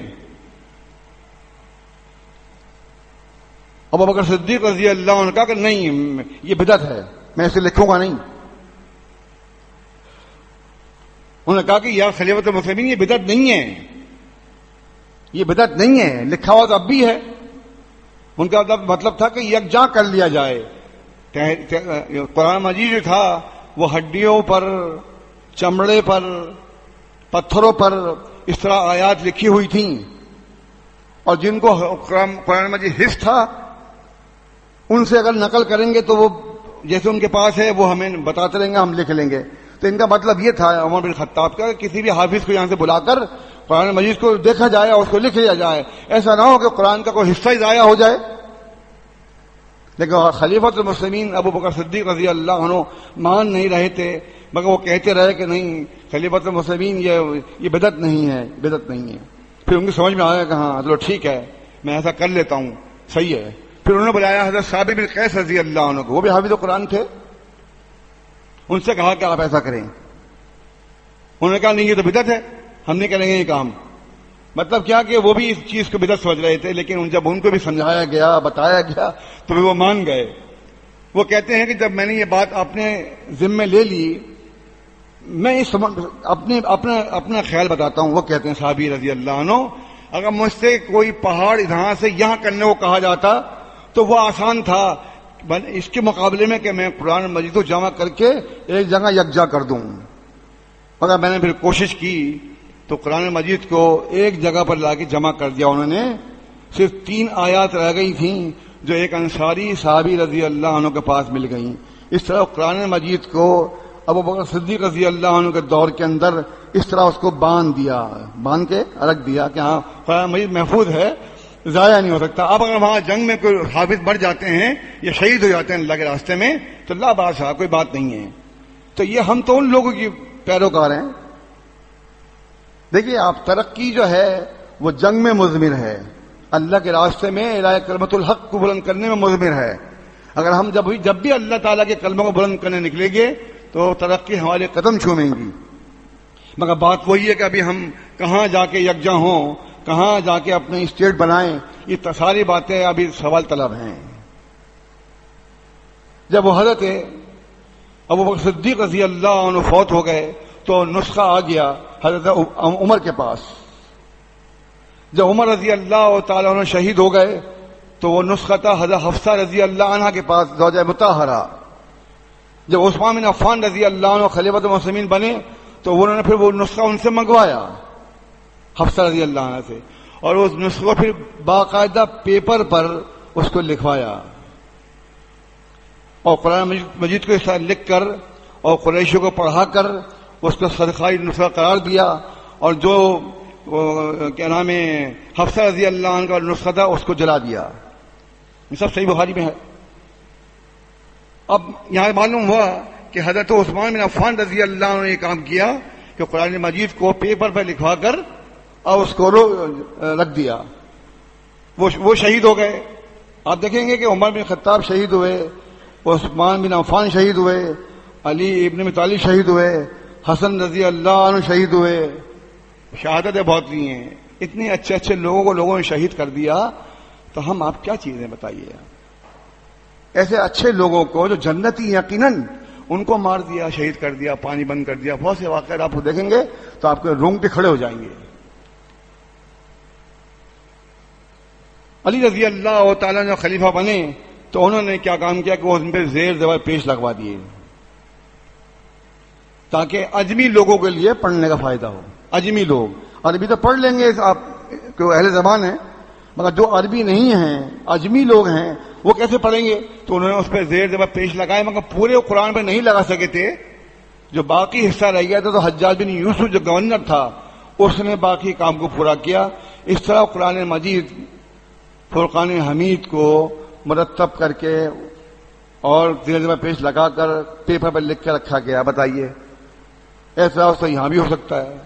ابو بکر صدیق رضی اللہ عنہ نے کہا کہ نہیں، یہ بدعت ہے، میں اسے لکھوں گا نہیں. انہوں نے کہا کہ یا خلیفۃ المسلمین یہ بدعت نہیں ہے، یہ بدعت نہیں ہے، لکھا ہوا تو اب بھی ہے. ان کا مطلب تھا کہ یکجا کر لیا جائے. قرآن مجید جو تھا وہ ہڈیوں پر، چمڑے پر، پتھروں پر اس طرح آیات لکھی ہوئی تھیں، اور جن کو قرآن مجید حفظ تھا ان سے اگر نقل کریں گے تو وہ جیسے ان کے پاس ہے وہ ہمیں بتاتے رہیں گے، ہم لکھ لیں گے. تو ان کا مطلب یہ تھا عمر بن خطاب کا کہ کسی بھی حافظ کو یہاں سے بلا کر قرآن مجید کو دیکھا جائے اور اس کو لکھ لیا جائے. ایسا نہ ہو کہ قرآن کا کوئی حصہ ہی ضائع ہو جائے. لیکن خلیفۃ المسلمین ابو بکر صدیق رضی اللہ عنہ مان نہیں رہے تھے، مگر وہ کہتے رہے کہ نہیں، خلیفۃ المسلمین یہ بدعت نہیں ہے، بدعت نہیں ہے. پھر ان کی سمجھ میں آیا کہ ہاں چلو ٹھیک ہے، میں ایسا کر لیتا ہوں، صحیح ہے. پھر انہوں نے بلایا حضرت ثابت بن قیس رضی اللہ عنہ کو، وہ بھی حافظ قرآن تھے. ان سے کہا کہ آپ ایسا کریں. انہوں نے کہا نہیں یہ تو بدعت ہے, ہم نہیں کریں گے یہ کام. مطلب کیا کہ وہ بھی اس چیز کو بدعت سمجھ رہے تھے, لیکن جب ان کو بھی سمجھایا گیا, بتایا گیا, تو وہ مان گئے. وہ کہتے ہیں کہ جب میں نے یہ بات اپنے ذمے لے لی, میں اپنا خیال بتاتا ہوں. وہ کہتے ہیں صحابی رضی اللہ عنہ, اگر مجھ سے کوئی پہاڑ یہاں سے یہاں کرنے کو کہا جاتا تو وہ آسان تھا اس کے مقابلے میں کہ میں قرآن مجید کو جمع کر کے ایک جگہ یکجا کر دوں. مگر میں نے پھر کوشش کی تو قرآن مجید کو ایک جگہ پر لا کے جمع کر دیا. انہوں نے صرف 3 آیات رہ گئی تھیں جو ایک انصاری صحابی رضی اللہ عنہ کے پاس مل گئیں. اس طرح قرآن مجید کو ابو بکر صدیق رضی اللہ عنہ کے دور کے اندر اس طرح اس کو باندھ کے رکھ دیا کہ ہاں قرآن مجید محفوظ ہے, ضائع نہیں ہو سکتا. اب اگر وہاں جنگ میں کوئی حافظ مر جاتے ہیں یا شہید ہو جاتے ہیں اللہ کے راستے میں تو اللہ بادشاہ کوئی بات نہیں ہے. تو یہ ہم تو ان لوگوں کی پیروکار ہیں. دیکھیے آپ, ترقی جو ہے وہ جنگ میں مضمر ہے, اللہ کے راستے میں اعلاء کلمت الحق کو بلند کرنے میں مضمر ہے. اگر ہم جب بھی اللہ تعالیٰ کے کلموں کو بلند کرنے نکلیں گے تو ترقی ہمارے قدم چھومیں گی. مگر بات وہی ہے کہ ابھی ہم کہاں جا کے یکجا ہوں, کہاں جا کے اپنے اسٹیٹ بنائیں, یہ ساری باتیں ابھی سوال طلب ہیں. جب وہ حضرت ابو بکر صدیق رضی اللہ عنہ فوت ہو گئے تو نسخہ آ گیا حضرت عمر کے پاس. جب عمر رضی اللہ تعالیٰ عنہ شہید ہو گئے تو وہ نسخہ تھا حضرت حفصہ رضی اللہ عنہ کے پاس, زوجہ مطہرہ. جب عثمان بن عفان رضی اللہ عنہ خلیفۃ المسلمین بنے تو انہوں نے پھر وہ نسخہ ان سے منگوایا حفصہ رضی اللہ عنہ سے, اور اس نسخہ پھر باقاعدہ پیپر پر اس کو لکھوایا اور قرآن مجید کو اس طرح لکھ کر اور قریشوں کو پڑھا کر اس کو صدقائی نسخہ قرار دیا. اور جو کیا نام ہے حفصہ رضی اللہ عنہ کا نسخہ تھا اس کو جلا دیا. یہ سب صحیح بخاری میں ہے. اب یہاں معلوم ہوا کہ حضرت عثمان بن عفان رضی اللہ عنہ نے یہ کام کیا کہ قرآن مجید کو پیپر پر لکھوا کر اور اس کو رکھ دیا. وہ شہید ہو گئے. آپ دیکھیں گے کہ عمر بن خطاب شہید ہوئے, عثمان بن عفان شہید ہوئے, علی ابن ابی طالب شہید ہوئے, حسن رضی اللہ عنہ شہید ہوئے. شہادتیں بہت لی ہیں. اتنے اچھے اچھے لوگوں کو لوگوں نے شہید کر دیا, تو ہم آپ کیا چیزیں بتائیے. ایسے اچھے لوگوں کو جو جنتی یقیناً ان کو مار دیا, شہید کر دیا, پانی بند کر دیا. بہت سے واقعات آپ کو دیکھیں گے تو آپ کے رونگٹے کھڑے ہو جائیں گے. علی رضی اللہ تعالیٰ جو خلیفہ بنے تو انہوں نے کیا کام کیا کہ وہ ان پہ زیر زبر پیش لگوا دیے تاکہ اجمی لوگوں کے لیے پڑھنے کا فائدہ ہو. اجمی لوگ عربی تو پڑھ لیں گے, آپ کو اہل زبان ہیں, مگر جو عربی نہیں ہیں, اجمی لوگ ہیں, وہ کیسے پڑھیں گے؟ تو انہوں نے اس پہ زیر زبر پیش لگائے, مگر پورے قرآن پہ نہیں لگا سکے تھے. جو باقی حصہ رہ گیا تھا تو حجاج بن یوسف جو گورنر تھا اس نے باقی کام کو پورا کیا. اس طرح قرآن مجید فرقان حمید کو مرتب کر کے اور زیر زبر پیش لگا کر پیپر پر لکھ کے رکھا گیا. بتائیے ایسا تو یہاں بھی ہو سکتا ہے.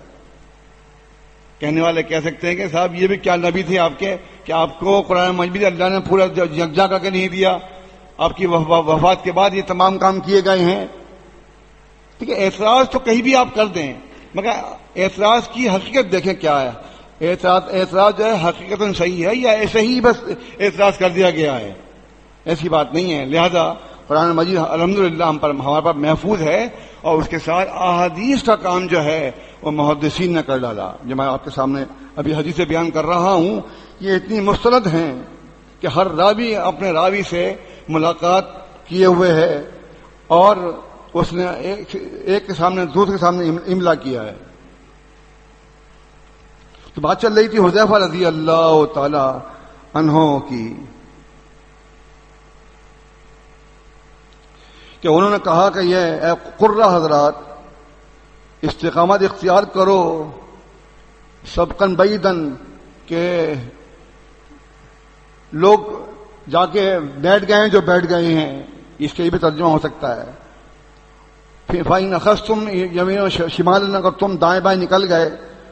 کہنے والے کہہ سکتے ہیں کہ صاحب یہ بھی کیا نبی تھے آپ کے کہ آپ کو قرآن مجید اللہ نے پورا یکجا کر کے نہیں دیا, آپ کی وفات کے بعد یہ تمام کام کیے گئے ہیں. ٹھیک ہے, اعتراض تو کہیں بھی آپ کر دیں, مگر اعتراض کی حقیقت دیکھیں کیا ہے. اعتراض جو ہے حقیقت صحیح ہے یا ایسے ہی بس اعتراض کر دیا گیا ہے؟ ایسی بات نہیں ہے. لہذا قرآن مجید الحمدللہ ہمارے پاس محفوظ ہے, اور اس کے ساتھ احادیث کا کام جو ہے وہ محدثین نے کر ڈالا. جو میں آپ کے سامنے ابھی حدیث بیان کر رہا ہوں, یہ اتنی مستند ہیں کہ ہر راوی اپنے راوی سے ملاقات کیے ہوئے ہے اور اس نے ایک کے سامنے دوسرے کے سامنے املا کیا ہے. تو بات چل رہی تھی حذیفہ رضی اللہ تعالی عنہ کی کہ انہوں نے کہا کہ یہ اے قرہ حضرات, استقامت اختیار کرو سبقاً بعیداً, کہ لوگ جا کے بیٹھ گئے ہیں جو بیٹھ گئے ہیں. اس کے بھی ترجمہ ہو سکتا ہے. فَإِنْ أَخَذْتُمْ يَمِينًا وَشِمَالًا, اگر تم دائیں بائیں نکل گئے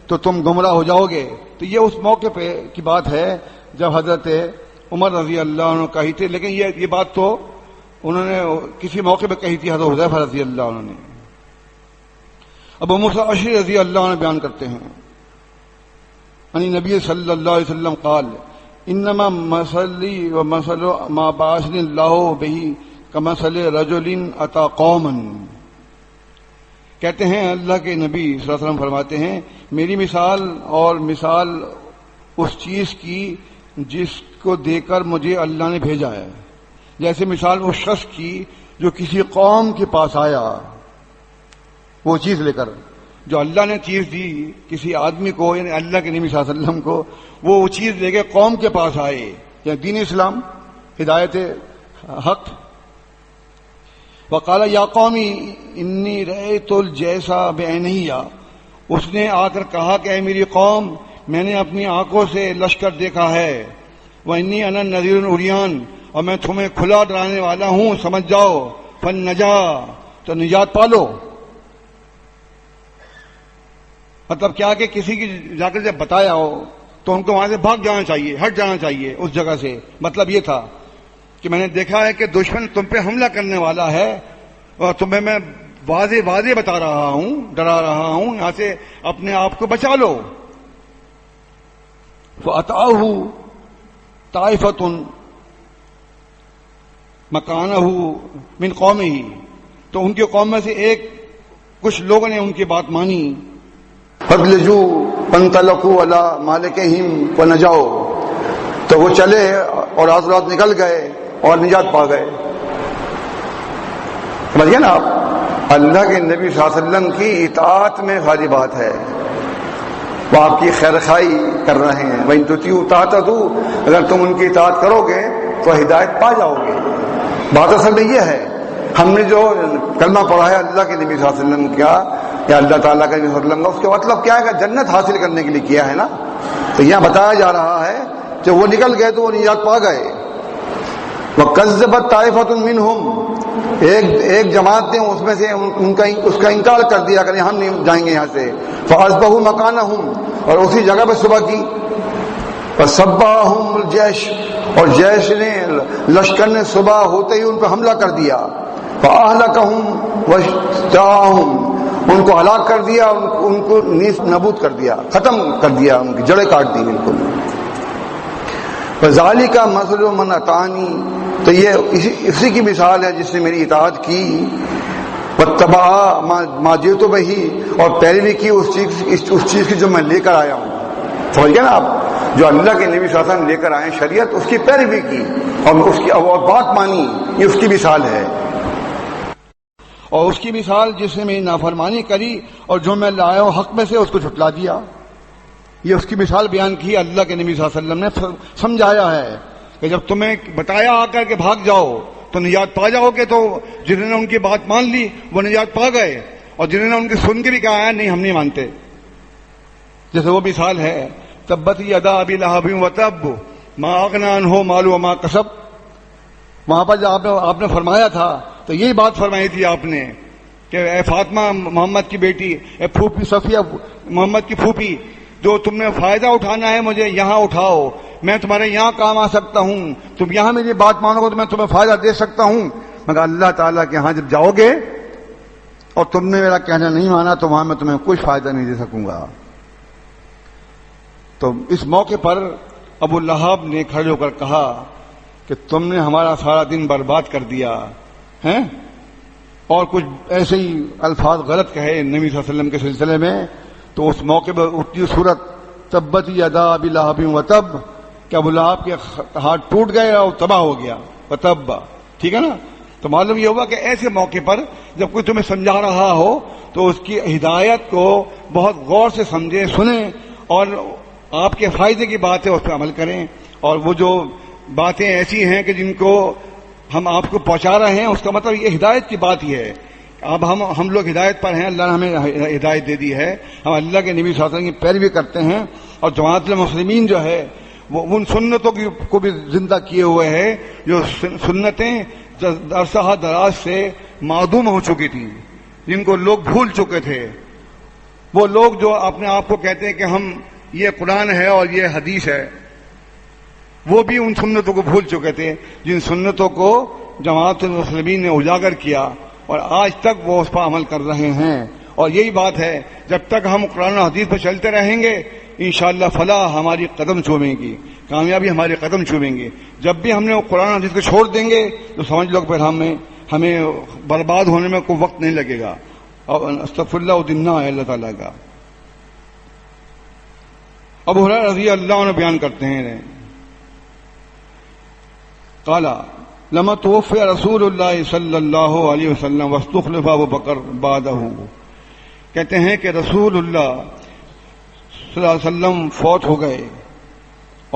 تو تم گمراہ ہو جاؤ گے. تو یہ اس موقع پہ کی بات ہے جب حضرت عمر رضی اللہ عنہ کہی تھی, لیکن یہ بات تو انہوں نے کسی موقع پہ کہی تھی حضرت حذیفہ رضی اللہ عنہ نے. ابو موسیٰ اشعری رضی اللہ عنہ بیان کرتے ہیں یعنی نبی صلی اللہ علیہ وسلم قال انما مثلی و مثل ما بعثنی اللہ بہ کمثل رجل اتی قوما، کہتے ہیں اللہ کے نبی صلی اللہ علیہ وسلم فرماتے ہیں میری مثال اور مثال اس چیز کی جس کو دے کر مجھے اللہ نے بھیجا ہے، جیسے مثال اس شخص کی جو کسی قوم کے پاس آیا وہ چیز لے کر، جو اللہ نے چیز دی کسی آدمی کو یعنی اللہ کے نبی صلی اللہ علیہ وسلم کو، وہ چیز لے کے قوم کے پاس آئے، یعنی دین اسلام، ہدایت حق. وقال یا قومی انی رأیت الجیسا بعینی، اس نے آ کر کہا کہ اے میری قوم میں نے اپنی آنکھوں سے لشکر دیکھا ہے، وانی انا نذیر عریان، اور میں تمہیں کھلا ڈرانے والا ہوں، سمجھ جاؤ، فنجا، تو نجات پالو. مطلب کیا کہ کسی کی جا کر جب بتایا ہو تو ان کو وہاں سے بھاگ جانا چاہیے، ہٹ جانا چاہیے اس جگہ سے. مطلب یہ تھا کہ میں نے دیکھا ہے کہ دشمن تم پہ حملہ کرنے والا ہے اور تمہیں میں واضح بتا رہا ہوں، ڈرا رہا ہوں، یہاں سے اپنے آپ کو بچا لو. فَأَتَعَهُ طَائِفَةٌ مَكَانَهُ مِنْ قَوْمِهِ، تو ان کی قوم میں سے کچھ لوگوں نے ان کی بات مانی. فَضْلِجُوا فَانْطَلَقُوا عَلَىٰ مَالِكِهِمْ وَنَجَوْا، تو وہ چلے اور رات نکل گئے اور نجات پا گئے. سمجھ گئے نا آپ، اللہ کے نبی صلی اللہ علیہ وسلم کی اطاعت میں ساری بات ہے، وہ آپ کی خیر خواہی کر رہے ہیں. وَإِن تُطِيعُوا تَهْتَدُوا، اگر تم ان کی اطاعت کرو گے تو ہدایت پا جاؤ گے. بات اصل میں یہ ہے، ہم نے جو کلمہ پڑھا ہے اللہ کے نبی صلی اللہ علیہ وسلم کیا یا اللہ تعالیٰ کے نبی صلی اللہ علیہ وسلم کا، اس کا مطلب کیا ہے کہ جنت حاصل کرنے کے لیے کیا ہے نا. تو یہاں بتایا جا رہا ہے کہ وہ نکل گئے تو وہ نجات پا گئے. وَكَذَّبَتْ طَائِفَةٌ مِّنْهُمْ، ایک جماعت نے اس میں سے اس کا انکار کر دیا کہ ہم نہیں جائیں گے یہاں سے. فَأَصْبَحُوا مَكَانَهُمْ، اور اسی جگہ پہ صبح کی. فَصَبَّحَهُمُ الْجَيْشُ، اور جیش نے لشکر نے صبح ہوتے ہی ان پہ حملہ کر دیا. فَأَهْلَكَهُمْ وَاشْتَاهُمْ، ان کو ہلاک کر دیا، ان کو نیست نابود کر دیا، ختم کر دیا، ان کی جڑیں کاٹ دی بالکل. فَذَلِكَ مَثَلُ مَنْ أَطَاعَنِي، تو یہ اسی کی مثال ہے جس نے میری اطاعت کی. وَاتَّبَعَ مَا جِئْتُ بِهِ، اور پیروی کی اس چیز کی جو میں لے کر آیا ہوں. سمجھ گئے نا آپ، جو اللہ کے نبی صلی اللہ علیہ وسلم لے کر آئے شریعت، اس کی پیروی کی اور اس کی بات مانی، یہ اس کی مثال ہے. اور اس کی مثال جس نے میری نافرمانی کری اور جو میں لایا ہوں حق میں سے اس کو جھٹلا دیا، یہ اس کی مثال بیان کی اللہ کے نبی صلی اللہ علیہ وسلم نے. سمجھایا ہے کہ جب تمہیں بتایا آ کر کے بھاگ جاؤ تو نجات پا جاؤ گے. تو جنہوں نے ان کی بات مان لی وہ نجات پا گئے، اور جنہوں نے ان کی سن کے بھی کہا ہے نہیں ہم نہیں مانتے، جیسے وہ مثال ہے تبت یدا ابی لہب وتب ما اغنی عنہ مالہ وما کسب. وہاں پر جب آپ نے فرمایا تھا تو یہی بات فرمائی تھی آپ نے کہ اے فاطمہ محمد کی بیٹی، اے پھوپھی صفیہ محمد کی پھوپھی، جو تم نے فائدہ اٹھانا ہے مجھے یہاں اٹھاؤ، میں تمہارے یہاں کام آ سکتا ہوں، تم یہاں میری بات مانو گے تو میں تمہیں فائدہ دے سکتا ہوں، مگر اللہ تعالیٰ کے ہاں جب جاؤ گے اور تم نے میرا کہنا نہیں مانا تو وہاں میں تمہیں کوئی فائدہ نہیں دے سکوں گا. تو اس موقع پر ابو لہب نے کھڑے ہو کر کہا کہ تم نے ہمارا سارا دن برباد کر دیا ہے، اور کچھ ایسے ہی الفاظ غلط کہے نبی صلی اللہ علیہ وسلم کے سلسلے میں. تو اس موقع پر اٹھتی صورت تبت یدا ابی لہب وتب، کہ ابو لہب کے ہاتھ ٹوٹ گئے اور تباہ ہو گیا. وتب، ٹھیک ہے نا. تو معلوم یہ ہوا کہ ایسے موقع پر جب کوئی تمہیں سمجھا رہا ہو تو اس کی ہدایت کو بہت غور سے سمجھیں، سنیں، اور آپ کے فائدے کی بات ہے اس پہ عمل کریں. اور وہ جو باتیں ایسی ہیں کہ جن کو ہم آپ کو پہنچا رہے ہیں اس کا مطلب یہ ہدایت کی بات ہی ہے. اب ہم لوگ ہدایت پر ہیں، اللہ نے ہمیں ہدایت دے دی ہے، ہم اللہ کے نبی صلی اللہ علیہ وسلم کی پیروی کرتے ہیں. اور جماعت المسلمین جو ہے وہ ان سنتوں کو بھی زندہ کیے ہوئے ہے جو سنتیں عرصہ دراز سے معدوم ہو چکی تھیں، جن کو لوگ بھول چکے تھے. وہ لوگ جو اپنے آپ کو کہتے ہیں کہ ہم یہ قرآن ہے اور یہ حدیث ہے، وہ بھی ان سنتوں کو بھول چکے تھے جن سنتوں کو جماعت المسلمین نے اجاگر کیا، اور آج تک وہ اس پر عمل کر رہے ہیں. اور یہی بات ہے، جب تک ہم قرآن و حدیث پر چلتے رہیں گے انشاءاللہ فلاح ہماری قدم چومے گی، کامیابی ہمارے قدم چومیں گے۔ جب بھی ہم نے قرآن و حدیث کو چھوڑ دیں گے تو سمجھ لو پھر ہمیں برباد ہونے میں کوئی وقت نہیں لگے گا۔ اور استغفر اللہ دنہ ہے اللہ تعالیٰ کا۔ ابو ہریرہ رضی اللہ عنہ بیان کرتے ہیں، قال لما توفی رسول اللہ صلی اللہ علیہ وسلم واستخلف ابو بکر بعدہ، کہتے ہیں کہ رسول اللہ صلی اللہ علیہ وسلم فوت ہو گئے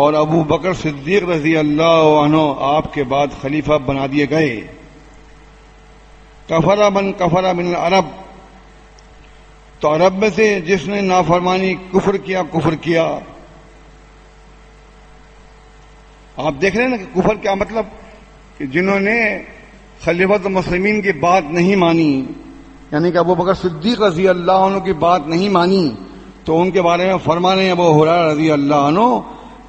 اور ابو بکر صدیق رضی اللہ عنہ آپ کے بعد خلیفہ بنا دیے گئے۔ کفر من کفر من العرب، تو عرب میں سے جس نے نافرمانی کفر کیا۔ آپ دیکھ رہے ہیں نا کہ کفر کیا مطلب، کہ جنہوں نے خلیفۃ المسلمین کی بات نہیں مانی، یعنی کہ ابو بکر صدیق رضی اللہ عنہ کی بات نہیں مانی، تو ان کے بارے میں فرما رہے ہیں ابو ہریرہ رضی اللہ عنہ،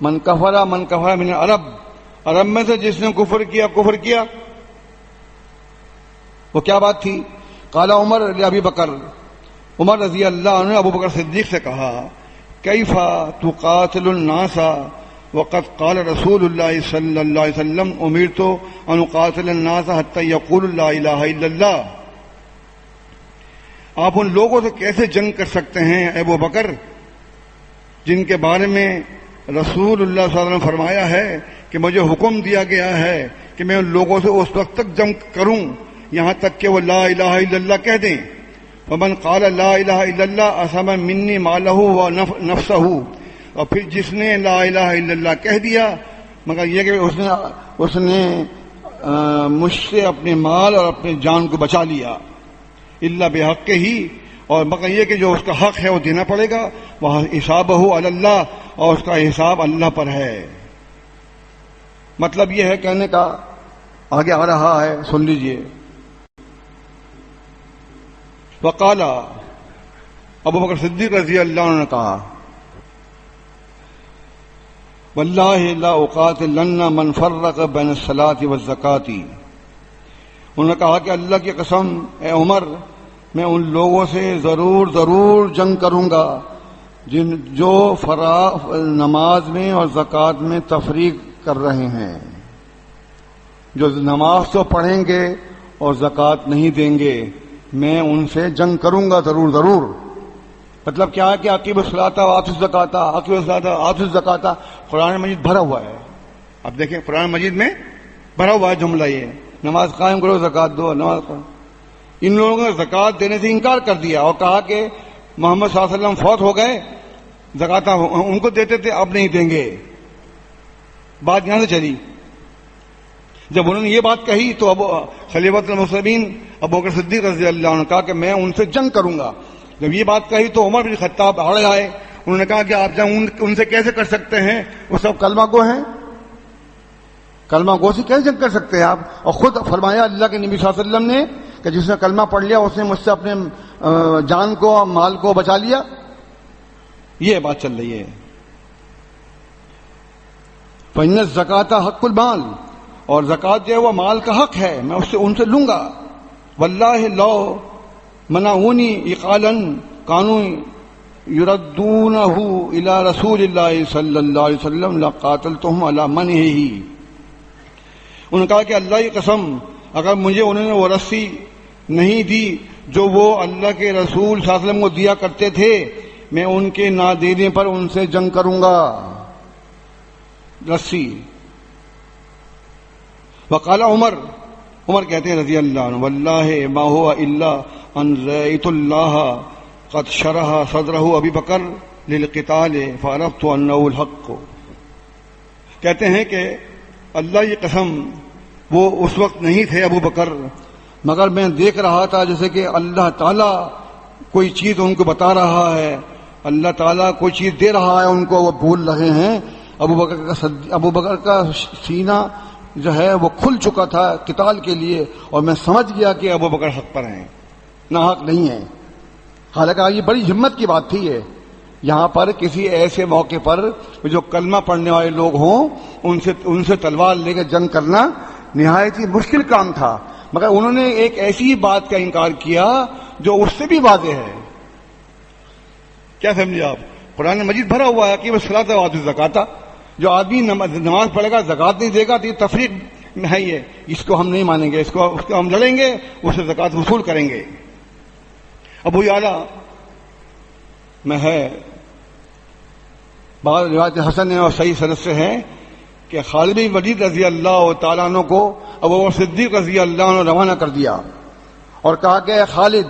من کفر من العرب، عرب میں سے جس نے کفر کیا۔ وہ کیا بات تھی؟ قال عمر لابی بکر، عمر رضی اللہ عنہ نے ابو بکر صدیق سے کہا، کیف تقاتل الناس وقد قال رسول اللہ صلی اللہ علیہ وسلم امرت ان اقاتل الناس حتى یقولوا لا الہ الا اللہ۔ آپ ان لوگوں سے کیسے جنگ کر سکتے ہیں ابو بکر جن کے بارے میں رسول اللہ صلی اللہ علیہ وسلم فرمایا ہے کہ مجھے حکم دیا گیا ہے کہ میں ان لوگوں سے اس وقت تک جنگ کروں یہاں تک کہ وہ لا الہ الا اللہ کہہ دیں۔ فمن قال لا الہ الا اللہ عصم منی مالہ و نفسہ، اور پھر جس نے لا الہ الا اللہ کہہ دیا مگر یہ کہ اس نے مجھ سے اپنے مال اور اپنے جان کو بچا لیا، الا بحق ہی، اور مگر یہ کہ جو اس کا حق ہے وہ دینا پڑے گا، وہ حسابہ علی اللہ، اور اس کا حساب اللہ پر ہے۔ مطلب یہ ہے کہنے کا، آگے آ رہا ہے سن لیجئے۔ وقال، ابو بکر صدیق رضی اللہ عنہ نے کہا، واللہ لا اقاتلن من فرق بین الصلاۃ والزکاۃ، انہوں نے کہا کہ اللہ کی قسم اے عمر، میں ان لوگوں سے ضرور جنگ کروں گا جو نماز میں اور زکوٰۃ میں تفریق کر رہے ہیں، جو نماز تو پڑھیں گے اور زکوٰۃ نہیں دیں گے، میں ان سے جنگ کروں گا ضرور۔ مطلب کیا ہے کہ اقیموا الصلاۃ وآتوا الزکاۃ، اقیموا الصلاۃ وآتوا الزکاۃ، قرآن مجید بھرا ہوا ہے۔ اب دیکھیں قرآن مجید میں بھرا ہوا ہے جملہ، یہ نماز قائم کرو زکوٰۃ دو، نماز قائم۔ ان لوگوں نے زکوٰۃ دینے سے انکار کر دیا اور کہا کہ محمد صلی اللہ علیہ وسلم فوت ہو گئے، زکوٰۃ ان کو دیتے تھے اب نہیں دیں گے۔ بات یہاں سے چلی۔ جب انہوں نے یہ بات کہی تو ابو خلیفۃ المسلمین ابو بکر صدیق رضی اللہ عنہ نے کہا کہ میں ان سے جنگ کروں گا۔ جب یہ بات کہی تو عمر بن خطاب آڑے آئے، انہوں نے کہا کہ آپ جنگ ان سے کیسے کر سکتے ہیں، وہ سب کلمہ گو ہیں، کلمہ گو سے کیسے جنگ کر سکتے ہیں آپ؟ اور خود فرمایا اللہ کے نبی صلی اللہ علیہ وسلم نے کہ جس نے کلمہ پڑھ لیا اس نے مجھ سے اپنے جان کو مال کو بچا لیا۔ یہ بات چل رہی ہے۔ فإن الزکاۃ حق المال، اور زکوٰۃ جو ہے وہ مال کا حق ہے، میں ان سے لوں گا۔ واللہ لو منعونی اقالا کانوا یردونہ الی رسول اللہ صلی اللہ علیہ وسلم لقاتلتہم علی منعہ، انہوں نے کہا کہ اللہ کی قسم اگر مجھے انہوں نے وہ رسی نہیں دی جو وہ اللہ کے رسول صلی اللہ علیہ وسلم کو دیا کرتے تھے، میں ان کے نہ دینے پر ان سے جنگ کروں گا، رسی۔ وقال عمر کہتے ہیں رضی اللہ عنہ، واللہ ما هو الا ان رأيت الله قد شرح صدره ابی بکر للقتال فعرفت انه الحق، کہتے ہیں کہ اللہ کی قسم وہ اس وقت نہیں تھے ابو بکر، مگر میں دیکھ رہا تھا جیسے کہ اللہ تعالیٰ کوئی چیز ان کو بتا رہا ہے، اللہ تعالیٰ کوئی چیز دے رہا ہے ان کو، وہ بھول رہے ہیں۔ ابو بکر کا سینہ جو ہے وہ کھل چکا تھا قتال کے لیے، اور میں سمجھ گیا کہ ابو بکر حق پر ہیں، نہ حق نہیں ہے۔ حالانکہ یہ بڑی ہمت کی بات تھی، یہ یہاں پر کسی ایسے موقع پر جو کلمہ پڑھنے والے لوگ ہوں ان سے تلوار لے کے جنگ کرنا نہایت ہی مشکل کام تھا، مگر انہوں نے ایک ایسی بات کا انکار کیا جو اس سے بھی واضح ہے کیا سمجھے آپ؟ قرآن مجید بھرا ہوا ہے کہ وہ صلاۃ و آتو الزکاۃ، جو آدمی نماز پڑھے گا زکوٰۃ نہیں دے گا تو یہ تفریق ہے، یہ اس کو ہم نہیں مانیں گے، اس کو ہم لڑیں گے، اس سے زکوٰۃ وصول کریں گے۔ ابو یعلا میں ہے، بعض روایت حسن اور صحیح سند سے ہے کہ خالد بن ولید رضی اللہ تعالیٰ عنہ کو ابو بکر صدیق رضی اللہ عنہ روانہ کر دیا اور کہا کہ اے خالد،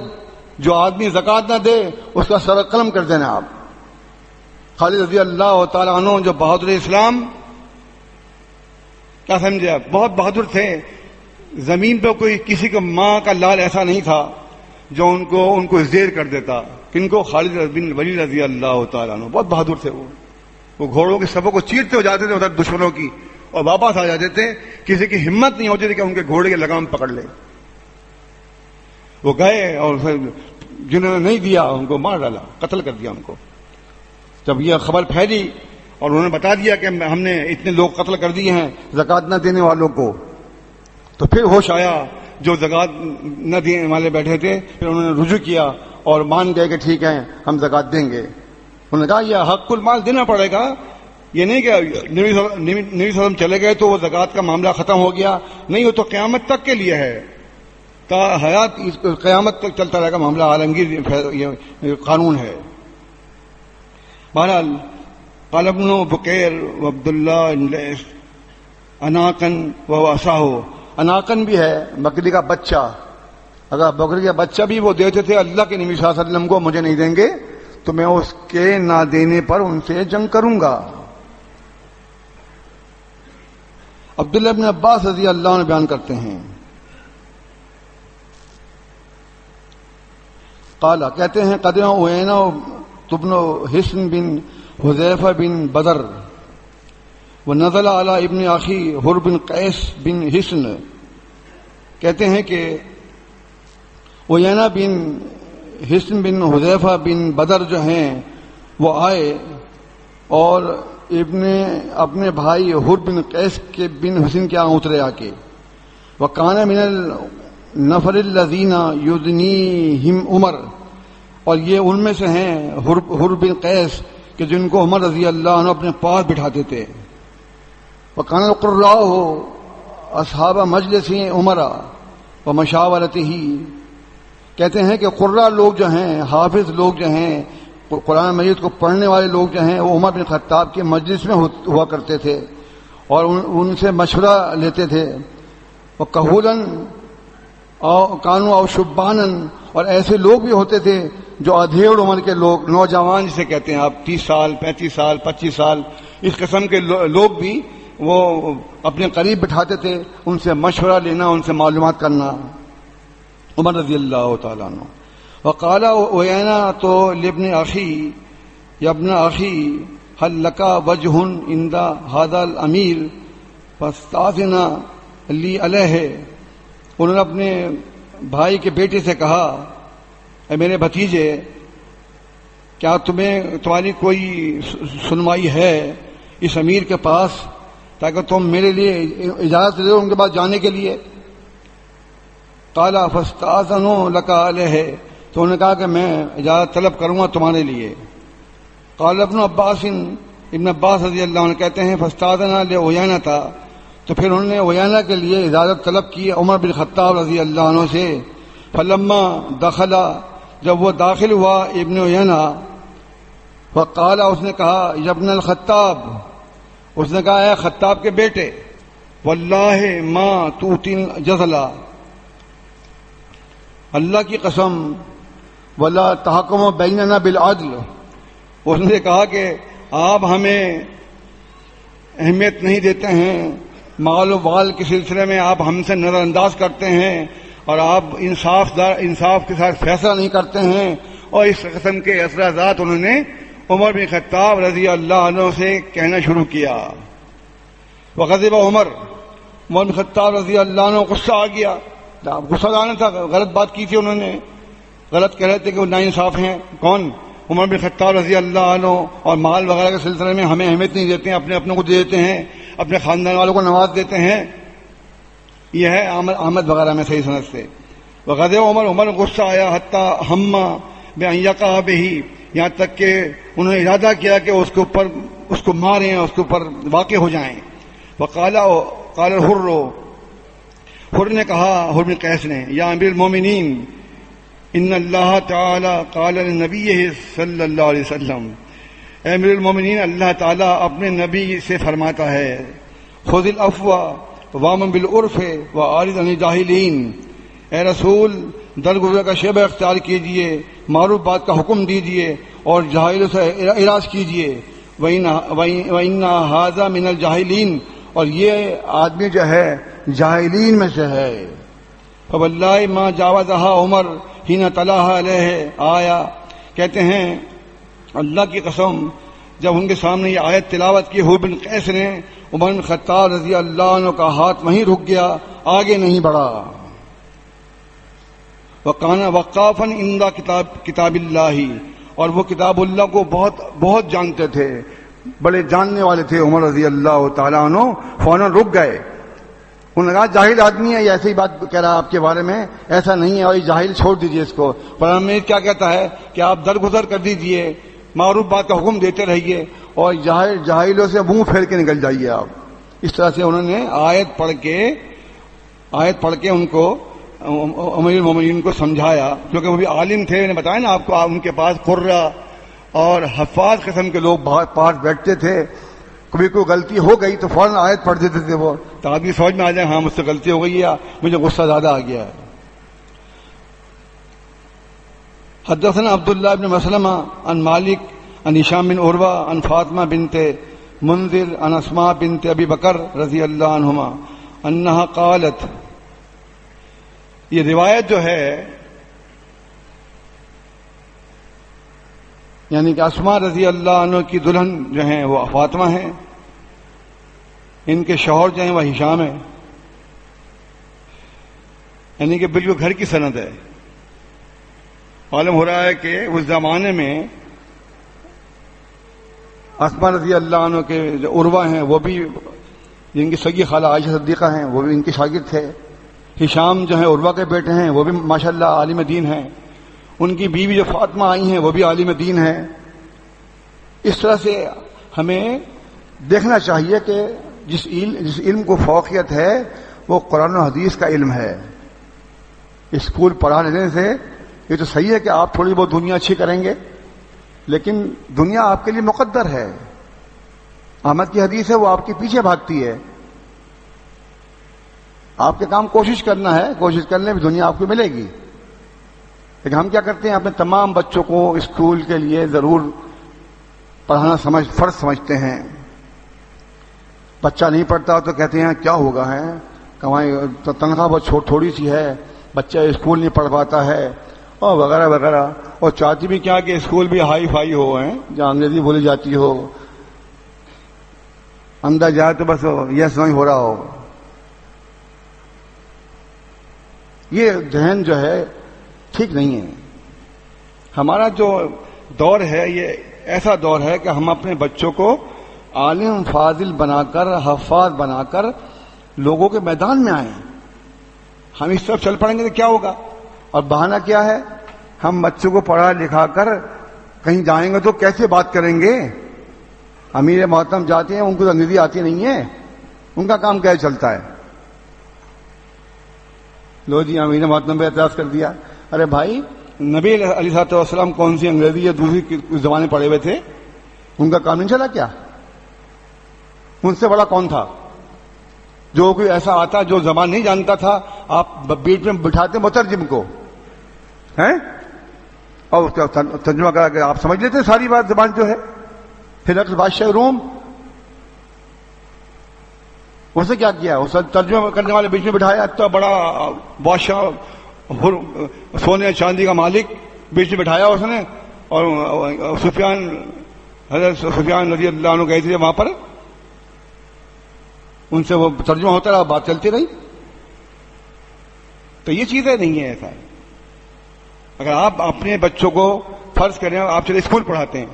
جو آدمی زکوٰۃ نہ دے اس کا سر قلم کر دینا آپ۔ خالد رضی اللہ تعالیٰ عنہ جو بہادر اسلام، کیا سمجھے آپ، بہت بہادر تھے۔ زمین پہ کوئی کسی کا ماں کا لال ایسا نہیں تھا جو ان کو زیر کر دیتا۔ کن کو؟ خالد بن ولید رضی اللہ تعالیٰ عنہ، بہت بہادر تھے وہ گھوڑوں کے سبوں کو چیرتے ہو جاتے تھے ادھر دشمنوں کی اور واپس آ جاتے تھے، کسی کی ہمت نہیں ہوتی تھی کہ ان کے گھوڑے کے لگام پکڑ لے۔ وہ گئے اور جنہوں نے نہیں دیا ان کو مار ڈالا، قتل کر دیا ان کو۔ جب یہ خبر پھیلی اور انہوں نے بتا دیا کہ ہم نے اتنے لوگ قتل کر دیے ہیں زکوٰۃ نہ دینے والوں کو، تو پھر ہوش آیا جو زکوٰۃ نہ دینے والے بیٹھے تھے، پھر انہوں نے رجوع کیا اور مان گئے کہ ٹھیک ہے ہم زکوٰۃ دیں گے۔ انہوں نے کہا یہ حق المال دینا پڑے گا، یہ نہیں کہ نبی صلی اللہ علیہ وسلم چلے گئے تو وہ زکوٰۃ کا معاملہ ختم ہو گیا، نہیں، وہ تو قیامت تک کے لیے ہے، تا حیات قیامت تک چلتا رہے گا معاملہ، عالمگیر یہ قانون ہے۔ بہرحال قال ابن بکیر و عبداللہ لیث اناقن و اساہو، اناقن بھی ہے بکری کا بچہ، اگر بکری کا بچہ بھی وہ دیتے تھے اللہ کے نبی صلی اللہ علیہ وسلم کو، مجھے نہیں دیں گے تو میں اس کے نہ دینے پر ان سے جنگ کروں گا۔ عبداللہ ابن عباس رضی اللہ عنہ بیان کرتے ہیں، قال کہتے ہیں قدم اوینا ابن حسن بن حذیفہ بن بدر ونزل علی ابن اخی حر بن قیس بن حسن، کہتے ہیں کہ اوینا بن حسن بن حذیفہ بن بدر جو ہیں وہ آئے اور اپنے بھائی حر بن قیس کے بن حسن کے یہاں اترے آ کے، وکان من النفر الذین یدنیہم عمر، اور یہ ان میں سے ہیں حر بن قیس کہ جن کو عمر رضی اللہ عنہ اپنے پاس بٹھاتے تھے۔ وکان القراء اصحاب مجلس عمر و مشاورتہ، کہتے ہیں کہ قراء لوگ جو ہیں، حافظ لوگ جو ہیں، قرآن مجید کو پڑھنے والے لوگ جو ہیں، وہ عمر بن خطاب کے مجلس میں ہوا کرتے تھے اور ان سے مشورہ لیتے تھے۔ وہ کہولن اور کانو اور شبانن، اور ایسے لوگ بھی ہوتے تھے جو ادھیڑ عمر کے لوگ، نوجوان جسے کہتے ہیں آپ، 30 سال 35 سال 25 سال، اس قسم کے لوگ بھی وہ اپنے قریب بٹھاتے تھے، ان سے مشورہ لینا، ان سے معلومات کرنا، عمر رضی اللہ تعالیٰ عنہ۔ وقال اوینا تو لابن اخی، یا ابن اخی هل لك وجه عند هذا الامیر فاستاذن لی علیہ، انہوں نے اپنے بھائی کے بیٹے سے کہا اے میرے بھتیجے، کیا تمہاری کوئی سنوائی ہے اس امیر کے پاس تاکہ تم میرے لیے اجازت دے دو ان کے پاس جانے کے لیے؟ قال فاستاذنوا لك علیہ، تو انہوں نے کہا کہ میں اجازت طلب کروں گا تمہارے لیے۔ قال ابن عباس رضی اللہ عنہ کہتے ہیں فاستاذن لاوینا تھا، تو پھر انہوں نے اوینا کے لیے اجازت طلب کی عمر بن خطاب رضی اللہ عنہ سے۔ فلما دخل، جب وہ داخل ہوا ابن اوینا، فقال، اس نے کہا یا ابن الخطاب، اس نے کہا اے خطاب کے بیٹے، واللہ ما توتی جزلا، اللہ کی قسم، ولا تحکم بیننا بالعدل، اس نے کہا کہ آپ ہمیں اہمیت نہیں دیتے ہیں، مال و وال کے سلسلے میں آپ ہم سے نظر انداز کرتے ہیں اور آپ انصاف کے ساتھ فیصلہ نہیں کرتے ہیں، اور اس قسم کے اثرات انہوں نے عمر بن خطاب رضی اللہ عنہ سے کہنا شروع کیا۔ وغضب عمر بن خطاب رضی اللہ عنہ غصہ آ گیا، غصہ آنا تھا، غلط بات کی تھی انہوں نے، غلط کہہ رہے تھے کہ وہ ناانصاف ہیں۔ کون؟ عمر بن خطاب رضی اللہ عنہ، اور مال وغیرہ کے سلسلے میں ہمیں اہمیت نہیں دیتے ہیں، اپنے کو دے دیتے ہیں، اپنے خاندان والوں کو نواز دیتے ہیں، یہ ہے احمد وغیرہ میں صحیح سند سے۔ وغضب عمر غصہ آیا، حتی ہم بان یقع بہ، یہاں تک کہ انہوں نے ارادہ کیا کہ اس کو ماریں، اس کے اوپر واقع ہو جائیں. قال الحر، حر نے کہا، حر بن قیس نے، یا امیر المومنین ان اللہ تعالی قال لنبیہ صلی اللہ علیہ وسلم، اے امیر المومنین، اللہ تعالیٰ اپنے نبی سے فرماتا ہے، خذ العفو وامر بالعرف واعرض عن الجاہلین، اے رسول درگزر کا شیبہ اختیار کیجئے، معروف بات کا حکم دیجئے اور جاہلوں سے اعراض کیجئے. وَإِنَّ هَذَا مِنَ الْجَاهِلِينَ، اور یہ آدمی جو ہے جاہلین میں سے ہے. فواللہ ما جاوزها عمر حين تلاها علیہ آیا، کہتے ہیں اللہ کی قسم جب ان کے سامنے یہ آیت تلاوت کی حر بن قیس نے، عمر بن خطاب رضی اللہ عنہ کا ہاتھ وہیں رک گیا، آگے نہیں بڑھا. وَقَانَ وَقَّافًا عِنْدَ کتاب اللہ، اور وہ کتاب اللہ کو بہت بہت جانتے تھے، بڑے جاننے والے تھے عمر رضی اللہ تعالیٰ عنہ. فوراً رک گئے. انہوں نے کہا جاہل آدمی ہے، یہ ایسی بات کہہ رہا ہے آپ کے بارے میں، ایسا نہیں ہے، اور یہ جاہل چھوڑ دیجئے اس کو. پر ہمیں کیا کہتا ہے کہ آپ درگزر کر دیجئے، معروف بات کا حکم دیتے رہیے اور جاہلوں سے منہ پھیر کے نکل جائیے آپ. اس طرح سے انہوں نے آیت پڑھ کے ان کو امیر المومنین کو سمجھایا، کیونکہ وہ بھی عالم تھے. میں نے بتایا نا آپ کو، ان کے پاس قرہ اور حفاظ قسم کے لوگ پاس بیٹھتے تھے. کبھی کوئی غلطی ہو گئی تو فوراً آیت پڑھ دیتے تھے وہ، تو آدمی سمجھ میں آ جائے ہاں مجھ سے غلطی ہو گئی یا مجھے غصہ زیادہ آ گیا ہے. حدثنا عبداللہ بن مسلمہ عن مالک عن ہشام بن عروہ عن فاطمہ بنت منذر عن اسماء بنت ابی بکر رضی اللہ عنہما انہا قالت، یہ روایت جو ہے یعنی کہ اسماء رضی اللہ عنہ کی دلہن جو ہیں وہ فاطمہ ہیں، ان کے شوہر جو ہیں وہ ہشام ہیں، یعنی کہ بالکل گھر کی سند ہے. معلوم ہو رہا ہے کہ اس زمانے میں اسماء رضی اللہ عنہ کے جو عروہ ہیں وہ بھی، جن کی سگی خالہ عائشہ صدیقہ ہیں، وہ بھی ان کے شاگرد تھے. ہشام جو ہیں عروہ کے بیٹے ہیں، وہ بھی ماشاءاللہ عالم دین ہیں. ان کی بیوی جو فاطمہ آئی ہیں وہ بھی عالم دین ہیں. اس طرح سے ہمیں دیکھنا چاہیے کہ جس علم کو فوقیت ہے وہ قرآن و حدیث کا علم ہے. اسکول پڑھا لینے سے یہ تو صحیح ہے کہ آپ تھوڑی بہت دنیا اچھی کریں گے، لیکن دنیا آپ کے لیے مقدر ہے. احمد کی حدیث ہے، وہ آپ کے پیچھے بھاگتی ہے. آپ کے کام کوشش کرنا ہے، کوشش کرنے میں دنیا آپ کو ملے گی. لیکن ہم کیا کرتے ہیں، اپنے تمام بچوں کو اسکول کے لیے ضرور پڑھانا فرض سمجھتے ہیں. بچہ نہیں پڑھتا تو کہتے ہیں کیا ہوگا ہے، کمائی تنخواہ بہت تھوڑی سی ہے، بچہ اسکول نہیں پڑھ پاتا ہے اور وغیرہ وغیرہ. اور چاہتی بھی کیا کہ اسکول بھی ہائی فائی ہو ہیں، جہاں انگریزی بولی جاتی ہو، اندر جائے تو بس یس نہیں ہو رہا ہو. یہ ذہن جو ہے ٹھیک نہیں ہے. ہمارا جو دور ہے یہ ایسا دور ہے کہ ہم اپنے بچوں کو عالم فاضل بنا کر، حفاظ بنا کر لوگوں کے میدان میں آئیں. ہم اس طرف چل پڑیں گے تو کیا ہوگا؟ اور بہانہ کیا ہے؟ ہم بچوں کو پڑھا لکھا کر کہیں جائیں گے تو کیسے بات کریں گے؟ امیر محترم جاتے ہیں، ان کو انگریزی آتی نہیں ہے، ان کا کام کیسے چلتا ہے؟ لو جی امیر محترم پہ اعتراض کر دیا. ارے بھائی، نبی علیہ الصلوۃ والسلام کون سی انگریزی یا دوسری زبانیں پڑھے ہوئے تھے؟ ان کا کام نہیں چلا کیا؟ ان سے بڑا کون تھا؟ جو کوئی ایسا آتا جو زبان نہیں جانتا تھا، آپ بیچ میں بٹھاتے مترجم کو ہیں اور اس کا ترجمہ کرا کے آپ سمجھ لیتے ساری بات، زبان جو ہے. ہرقل بادشاہ روم، اس نے کیا کیا؟ اس ترجمہ کرنے والے بیچ میں بٹھایا، اتنا بڑا بادشاہ، سونے چاندی کا مالک بیچ میں بٹھایا اس نے. اور حضرت سفیان رضی اللہ عنہ گئے تھے وہاں پر، ان سے وہ ترجمہ ہوتا رہا، بات چلتی رہی. تو یہ چیزیں نہیں ہے ایسا. اگر آپ اپنے بچوں کو فرض کریں، آپ چلے اسکول پڑھاتے ہیں،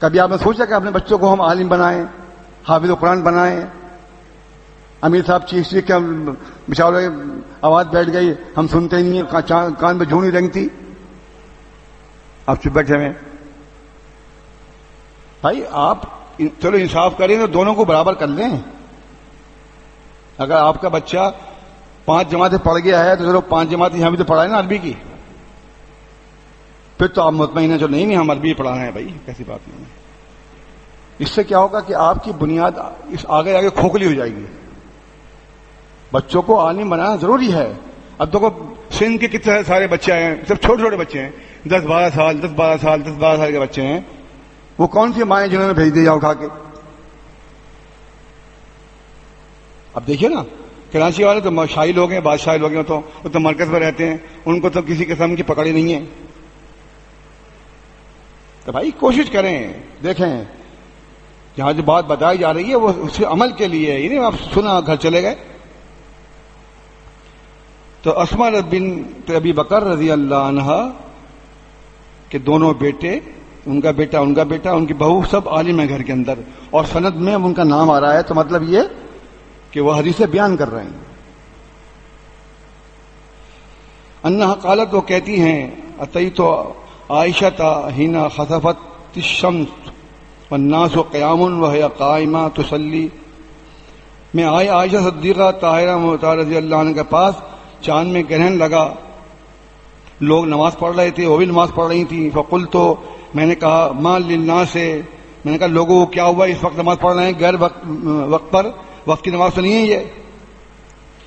کبھی آپ نے سوچا کہ اپنے بچوں کو ہم عالم بنائیں، حافظ قرآن بنائیں؟ امیر صاحب چیخ کے بچارے آواز بیٹھ گئی، ہم سنتے نہیں ہیں، کان پہ جھونی رنگتی. آپ چپ بیٹھے ہوئے. بھائی آپ چلو انصاف کریں تو دونوں کو برابر کر لیں. اگر آپ کا بچہ 5 جماعتیں پڑھ گیا ہے تو چلو 5 جماعتیں یہاں بھی تو پڑھائے نا عربی کی. پھر تو آپ مطمئن ہیں چلو نہیں ہم عربی پڑھانا ہے. بھائی کیسی بات نہیں ہے. اس سے کیا ہوگا کہ آپ کی بنیاد اس آگے آگے کھوکھلی ہو جائے گی. بچوں کو عالم بنانا ضروری ہے. اب دیکھو سندھ کے کتنے سارے بچے ہیں, سب چھوٹے چھوٹے بچے ہیں, 10-12 سال 10-12 سال 10-12 سال کے بچے ہیں. وہ کون سی مائیں جنہوں نے بھیج دیا اٹھا کے؟ اب دیکھیے نا, کراچی والے تو شاہی لوگ ہیں, بادشاہی لوگ ہیں, وہ تو مرکز میں رہتے ہیں, ان کو تو کسی قسم کی پکڑ ہی نہیں ہے. تو بھائی کوشش کریں, دیکھیں جہاں جو بات بتائی جا رہی ہے وہ اس عمل کے لیے ہے, یہ نہیں آپ سنا گھر چلے گئے. تو اسما بنت ابی بکر رضی اللہ عنہ کے دونوں بیٹے, ان کا بیٹا ان کی بہو سب عالم ہیں گھر کے اندر, اور سند میں ان کا نام آ رہا ہے. تو مطلب یہ کہ وہ حدیثیں بیان کر رہے ہیں. انہا قالت, وہ کہتی ہیں, اتیت عائشہ حین خسفت الشمس والناس قیام وہی قائمہ تصلی, میں آئی عائشہ صدیقہ طاہرہ رضی اللہ عنہ کے پاس, چاند میں گرہن لگا, لوگ نماز پڑھ رہے تھے, وہ بھی نماز پڑھ رہی تھیں. فقلت, تو میں نے کہا, ما للناس, میں نے کہا لوگوں کو کیا ہوا اس وقت نماز پڑھ رہے ہیں غیر وقت پر, وقت کی نماز تو نہیں ہے یہ.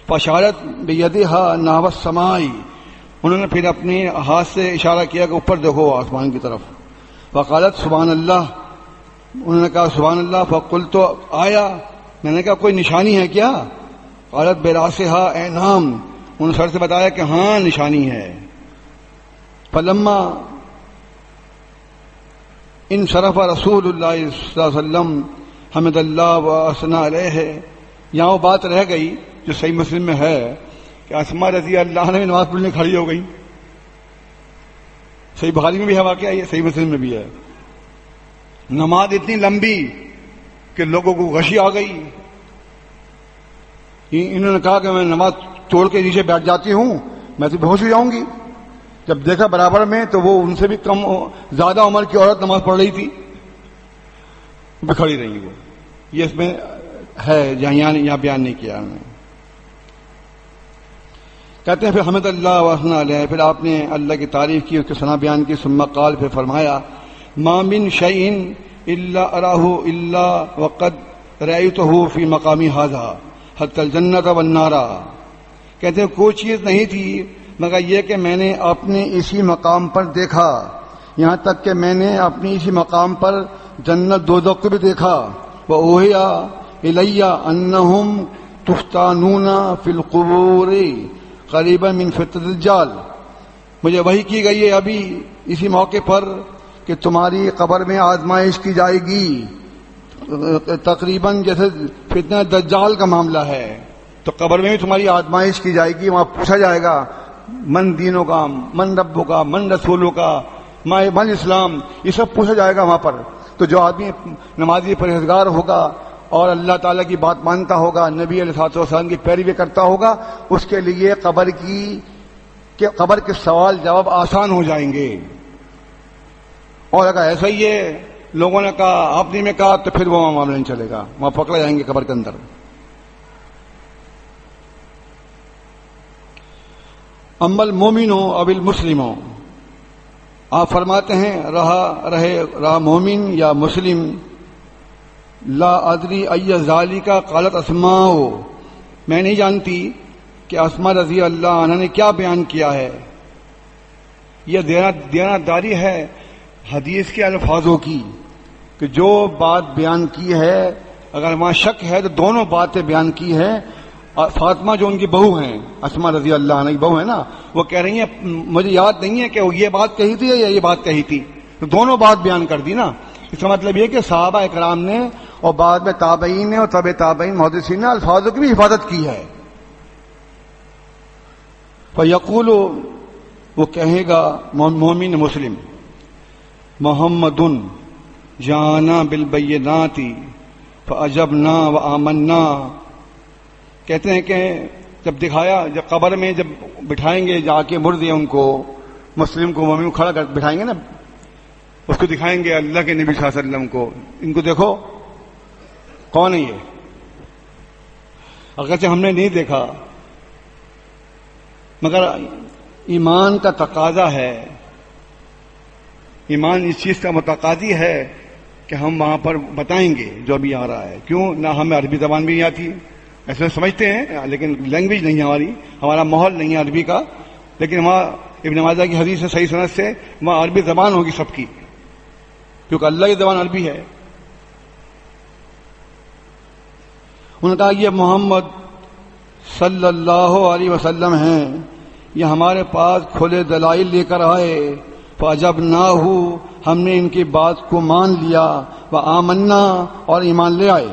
فاشارت بیدہا نحو السماء, انہوں نے پھر اپنے ہاتھ سے اشارہ کیا کہ اوپر دیکھو آسمان کی طرف. وقالت سبحان اللہ, انہوں نے کہا سبحان اللہ. فقلت, تو آیا, میں نے کہا کوئی نشانی ہے کیا؟ قالت براسہا انعام, انہوں نے سر سے بتایا کہ ہاں نشانی ہے. فلما انصرف رسول اللہ صلی اللہ علیہ وسلم حمد اللہ و اثنا علیہ, یہاں وہ بات رہ گئی جو صحیح مسلم میں ہے کہ اسما رضی اللہ عنہ نماز پڑھنے کھڑی ہو گئی. صحیح بخاری میں بھی ہے واقعہ, یہ صحیح مسلم میں بھی ہے. نماز اتنی لمبی کہ لوگوں کو غشی آ گئی. انہوں نے کہا کہ میں نماز توڑ کے نیچے بیٹھ جاتی ہوں, میں تو بے ہوش ہو جاؤں گی. جب دیکھا برابر میں تو وہ ان سے بھی کم زیادہ عمر کی عورت نماز پڑھ رہی تھی, کھڑی رہی. وہ یہ اس میں ہے یہاں بیان نہیں کیا انہوں نے. کہتے ہیں پھر حمد اللہ وثنا علیہ, پھر آپ نے اللہ کی تعریف کی, اس کے ثنا بیان کی. ثم قال, پھر فرمایا, ما من شیء الا اراه الا وقد رأيته في مقامی هذا حتى الجنة والنار. کہتے ہیں کوئی چیز نہیں تھی مگر یہ کہ میں نے اپنے اسی مقام پر دیکھا, یہاں تک کہ میں نے اپنی اسی مقام پر جنت دوزخ کو بھی دیکھا. وَأُوحِيَ إِلَيَّ أَنَّهُمْ تُفْتَنُونَ فِي الْقُبُورِ قَرِيبًا مِنْ فِتْنَةِ الدَّجَّالِ, مجھے وحی کی گئی ہے ابھی اسی موقع پر کہ تمہاری قبر میں آزمائش کی جائے گی تقریباً جیسے فتنہ دجال کا معاملہ ہے. تو قبر میں بھی تمہاری آزمائش کی جائے گی, وہاں پوچھا جائے گا من دینوں کا, من ربوں کا, من رسولوں کا, من اسلام, یہ سب پوچھا جائے گا وہاں پر. تو جو آدمی نمازی پرہیزگار ہوگا اور اللہ تعالیٰ کی بات مانتا ہوگا, نبی علیہ الصلوۃ والسلام کی پیروی کرتا ہوگا, اس کے لیے قبر کے سوال جواب آسان ہو جائیں گے. اور اگر ایسا ہی ہے لوگوں نے کہا آپ نے میں کہا تو پھر وہ معاملہ نہیں چلے گا, وہاں پکڑے جائیں گے قبر کے اندر. اما المومن اب المسلم, آپ فرماتے ہیں رہا مومن یا مسلم, لا ادری ای ذالک قالت اسماء, میں نہیں جانتی کہ اسماء رضی اللہ عنہ نے کیا بیان کیا ہے. یہ دیانتداری ہے حدیث کے الفاظوں کی, کہ جو بات بیان کی ہے اگر وہاں شک ہے تو دونوں باتیں بیان کی ہے. فاطمہ جو ان کی بہو ہیں, اسماء رضی اللہ عنہ کی بہو ہے نا, وہ کہہ رہی ہیں مجھے یاد نہیں ہے کہ وہ یہ بات کہی تھی یا یہ بات کہی تھی, تو دونوں بات بیان کر دی نا. اس کا مطلب یہ کہ صحابہ اکرام نے اور بعد میں تابعین نے اور تبع تابعین محدثین نے الفاظوں کی بھی حفاظت کی ہے. فیقول, وہ کہے گا مومن مسلم, محمد جانا بالبینات فاجبنا وآمنا, کہتے ہیں کہ جب دکھایا, جب قبر میں جب بٹھائیں گے جا کے مردے ان کو, مسلم کو مومن کو کھڑا کر بٹھائیں گے نا اس کو دکھائیں گے اللہ کے نبی صلی اللہ علیہ وسلم کو، ان کو دیکھو کون ہے یہ، اگرچہ ہم نے نہیں دیکھا مگر ایمان کا تقاضا ہے، ایمان اس چیز کا متقاضی ہے کہ ہم وہاں پر بتائیں گے جو ابھی آ رہا ہے. کیوں نہ ہمیں عربی زبان بھی نہیں آتی، ایسے سمجھتے ہیں لیکن لینگویج نہیں ہے ہماری، ہمارا ماحول نہیں ہے عربی کا، لیکن وہاں ابن ماجہ کی حدیث سے صحیح سند سے وہاں عربی زبان ہوگی سب کی، کیونکہ اللہ کی زبان عربی ہے. انہوں نے کہا یہ محمد صلی اللہ علیہ وسلم ہیں، یہ ہمارے پاس کھلے دلائل لے کر آئے، فَأَجَبْنَاهُ ہم نے ان کی بات کو مان لیا، وَآمَنَّا اور ایمان لے آئے.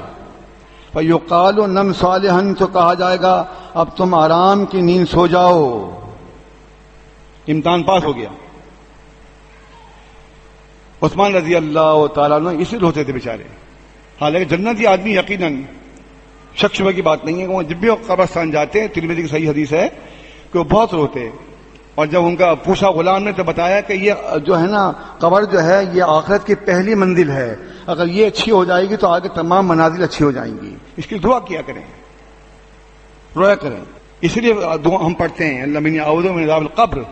فَيُقَالُ نَمْ صَالِحًا تو کہا جائے گا اب تم آرام کی نیند سو جاؤ، امتحان پاس ہو گیا. عثمان رضی اللہ تعالیٰ عنہ اسی روتے تھے بیچارے، حالانکہ جنتی آدمی یقیناً شک شبہ کی بات نہیں ہے. وہ جب بھی وہ قبرستان جاتے ہیں، ترمذی کی صحیح حدیث ہے کہ وہ بہت روتے، اور جب ان کا پوچھا غلام نے تو بتایا کہ یہ جو ہے نا قبر جو ہے یہ آخرت کی پہلی منزل ہے، اگر یہ اچھی ہو جائے گی تو آگے تمام منازل اچھی ہو جائیں گی، اس کی دعا کیا کریں، رویا کریں. اس لیے دعا ہم پڑھتے ہیں اللہ منی اعوذ من عذاب القبر،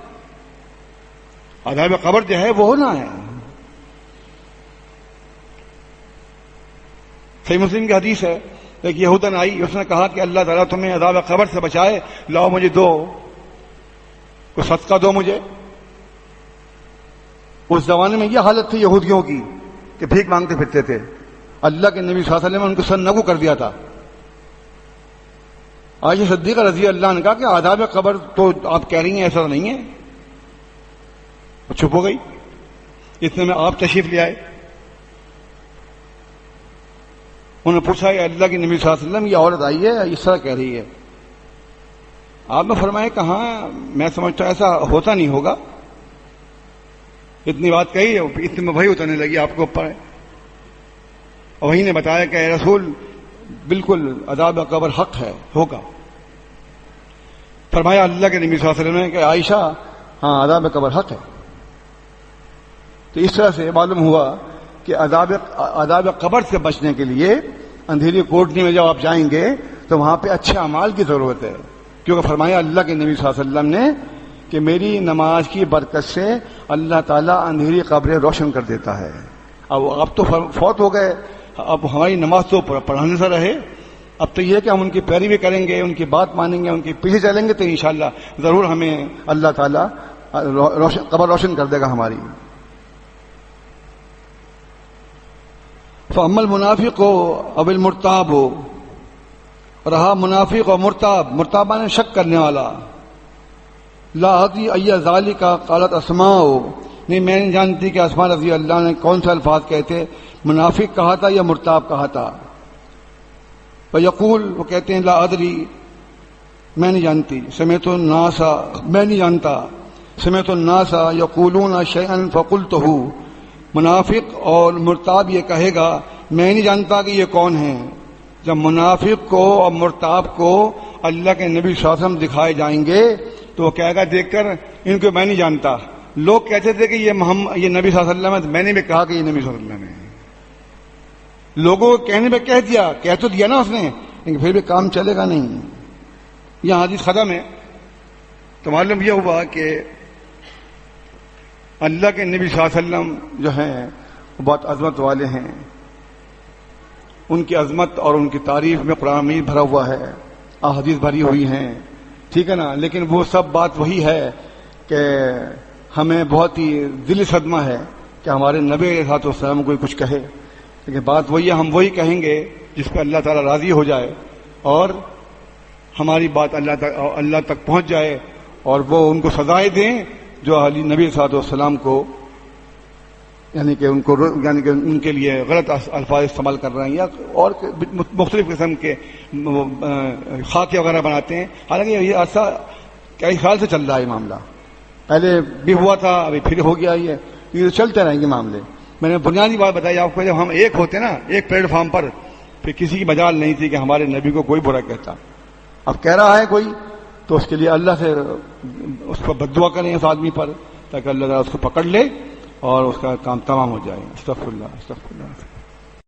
عذاب قبر جو ہے وہ ہونا ہے. صحیح مسلم کی حدیث ہے، ایک یہودن آئی، اس نے کہا کہ اللہ تعالیٰ تمہیں عذاب قبر سے بچائے، لاؤ مجھے دو، کوئی صدقہ دو مجھے. اس زمانے میں یہ حالت تھی یہودیوں کی کہ بھیک مانگتے پھرتے تھے. اللہ کے نبی صلی اللہ علیہ وسلم نے ان کو سرنگو کر دیا تھا. عائشہ صدیقہ رضی اللہ عنہ نے کہا کہ عذاب قبر تو آپ کہہ رہی ہیں ایسا نہیں ہے، وہ چپ ہو گئی. اتنے میں آپ تشریف لے آئے، انہوں نے پوچھا کہ اللہ کے نبی صلی اللہ علیہ وسلم یہ عورت آئی ہے اس طرح کہہ رہی ہے. آپ نے فرمایا کہاں، میں سمجھتا ایسا ہوتا نہیں ہوگا. اتنی بات کہی، اتنے میں وہی اترنے لگی آپ کو اوپر، اور وہی نے بتایا کہ اے رسول بالکل عذاب قبر حق ہے، ہوگا. فرمایا اللہ کے نبی صلی اللہ علیہ وسلم نے کہ عائشہ ہاں عذاب قبر حق ہے. تو اس طرح سے معلوم ہوا کہ عذاب قبر سے بچنے کے لیے اندھیری کوٹری میں جب آپ جائیں گے تو وہاں پہ اچھے اعمال کی ضرورت ہے، کیونکہ فرمایا اللہ کے نبی صلی اللہ علیہ وسلم نے کہ میری نماز کی برکت سے اللہ تعالیٰ اندھیری قبریں روشن کر دیتا ہے. اب تو فوت ہو گئے، اب ہماری نماز تو پڑھانے سے رہے، اب تو یہ کہ ہم ان کی پیروی کریں گے، ان کی بات مانیں گے، ان کے پیچھے چلیں گے تو انشاءاللہ ضرور ہمیں اللہ تعالیٰ قبر روشن کر دے گا ہماری. فَأَمَّا الْمُنَافِقُ أَوِ الْمُرْتَابُ، رہا منافق اور مرتاب نے شک کرنے والا. لا ادری ای ذالک قالت اسماء، نہیں میں نہیں جانتی کہ اسماء رضی اللہ نے کون سے الفاظ کہتے، منافق کہا تھا یا مرتاب کہا تھا. فیقول وہ کہتے ہیں لا ادری میں نہیں جانتی، سمعت الناس میں نہیں جانتا، سمعت الناس یقولون شیئا فقلتہ. منافق اور مرتاب یہ کہے گا میں نہیں جانتا کہ یہ کون ہیں. جب منافق کو اور مرتاب کو اللہ کے نبی صلی اللہ علیہ وسلم دکھائے جائیں گے تو وہ کہے گا دیکھ کر ان کو میں نہیں جانتا. لوگ کہتے تھے کہ یہ نبی صلی اللہ علیہ وسلم ہے، میں نے بھی کہا کہ یہ نبی صلی اللہ علیہ وسلم ہے. لوگوں کو کہنے پہ کہہ دیا، کہہ تو دیا نا اس نے، لیکن پھر بھی کام چلے گا نہیں. یہ حدیث ختم ہے. تو معلوم یہ ہوا کہ اللہ کے نبی صلی اللہ علیہ وسلم جو ہیں وہ بہت عظمت والے ہیں. ان کی عظمت اور ان کی تعریف میں قرآن مجید بھرا ہوا ہے، احادیث بھری ہوئی ہیں، ٹھیک ہے نا. لیکن وہ سب بات وہی ہے کہ ہمیں بہت ہی دلی صدمہ ہے کہ ہمارے نبی علیہ الصلوۃ والسلام کوئی کچھ کہے، لیکن بات وہی ہے، ہم وہی کہیں گے جس پہ اللہ تعالیٰ راضی ہو جائے اور ہماری بات اللہ تک پہنچ جائے، اور وہ ان کو سزائیں دیں جو علی نبی صلی اللہ علیہ وسلم کو یعنی کہ ان کے لیے غلط الفاظ استعمال کر رہے ہیں یا اور مختلف قسم کے خاکے وغیرہ بناتے ہیں. حالانکہ یہ عرصہ کئی سال سے چل رہا ہے معاملہ، پہلے بھی ہوا تھا ابھی پھر ہو گیا، یہ چلتے رہیں گے معاملے. میں نے بنیادی بات بتائی آپ کو، جب ہم ایک ہوتے نا ایک پلیٹ فارم پر، پھر کسی کی مجال نہیں تھی کہ ہمارے نبی کو کوئی برا کہتا. اب کہہ رہا ہے کوئی تو اس کے لیے اللہ سے اس پر بد دعا کریں اس آدمی پر، تاکہ اللہ تعالیٰ اس کو پکڑ لے اور اس کا کام تمام ہو جائے. استغفر اللہ استغفر اللہ.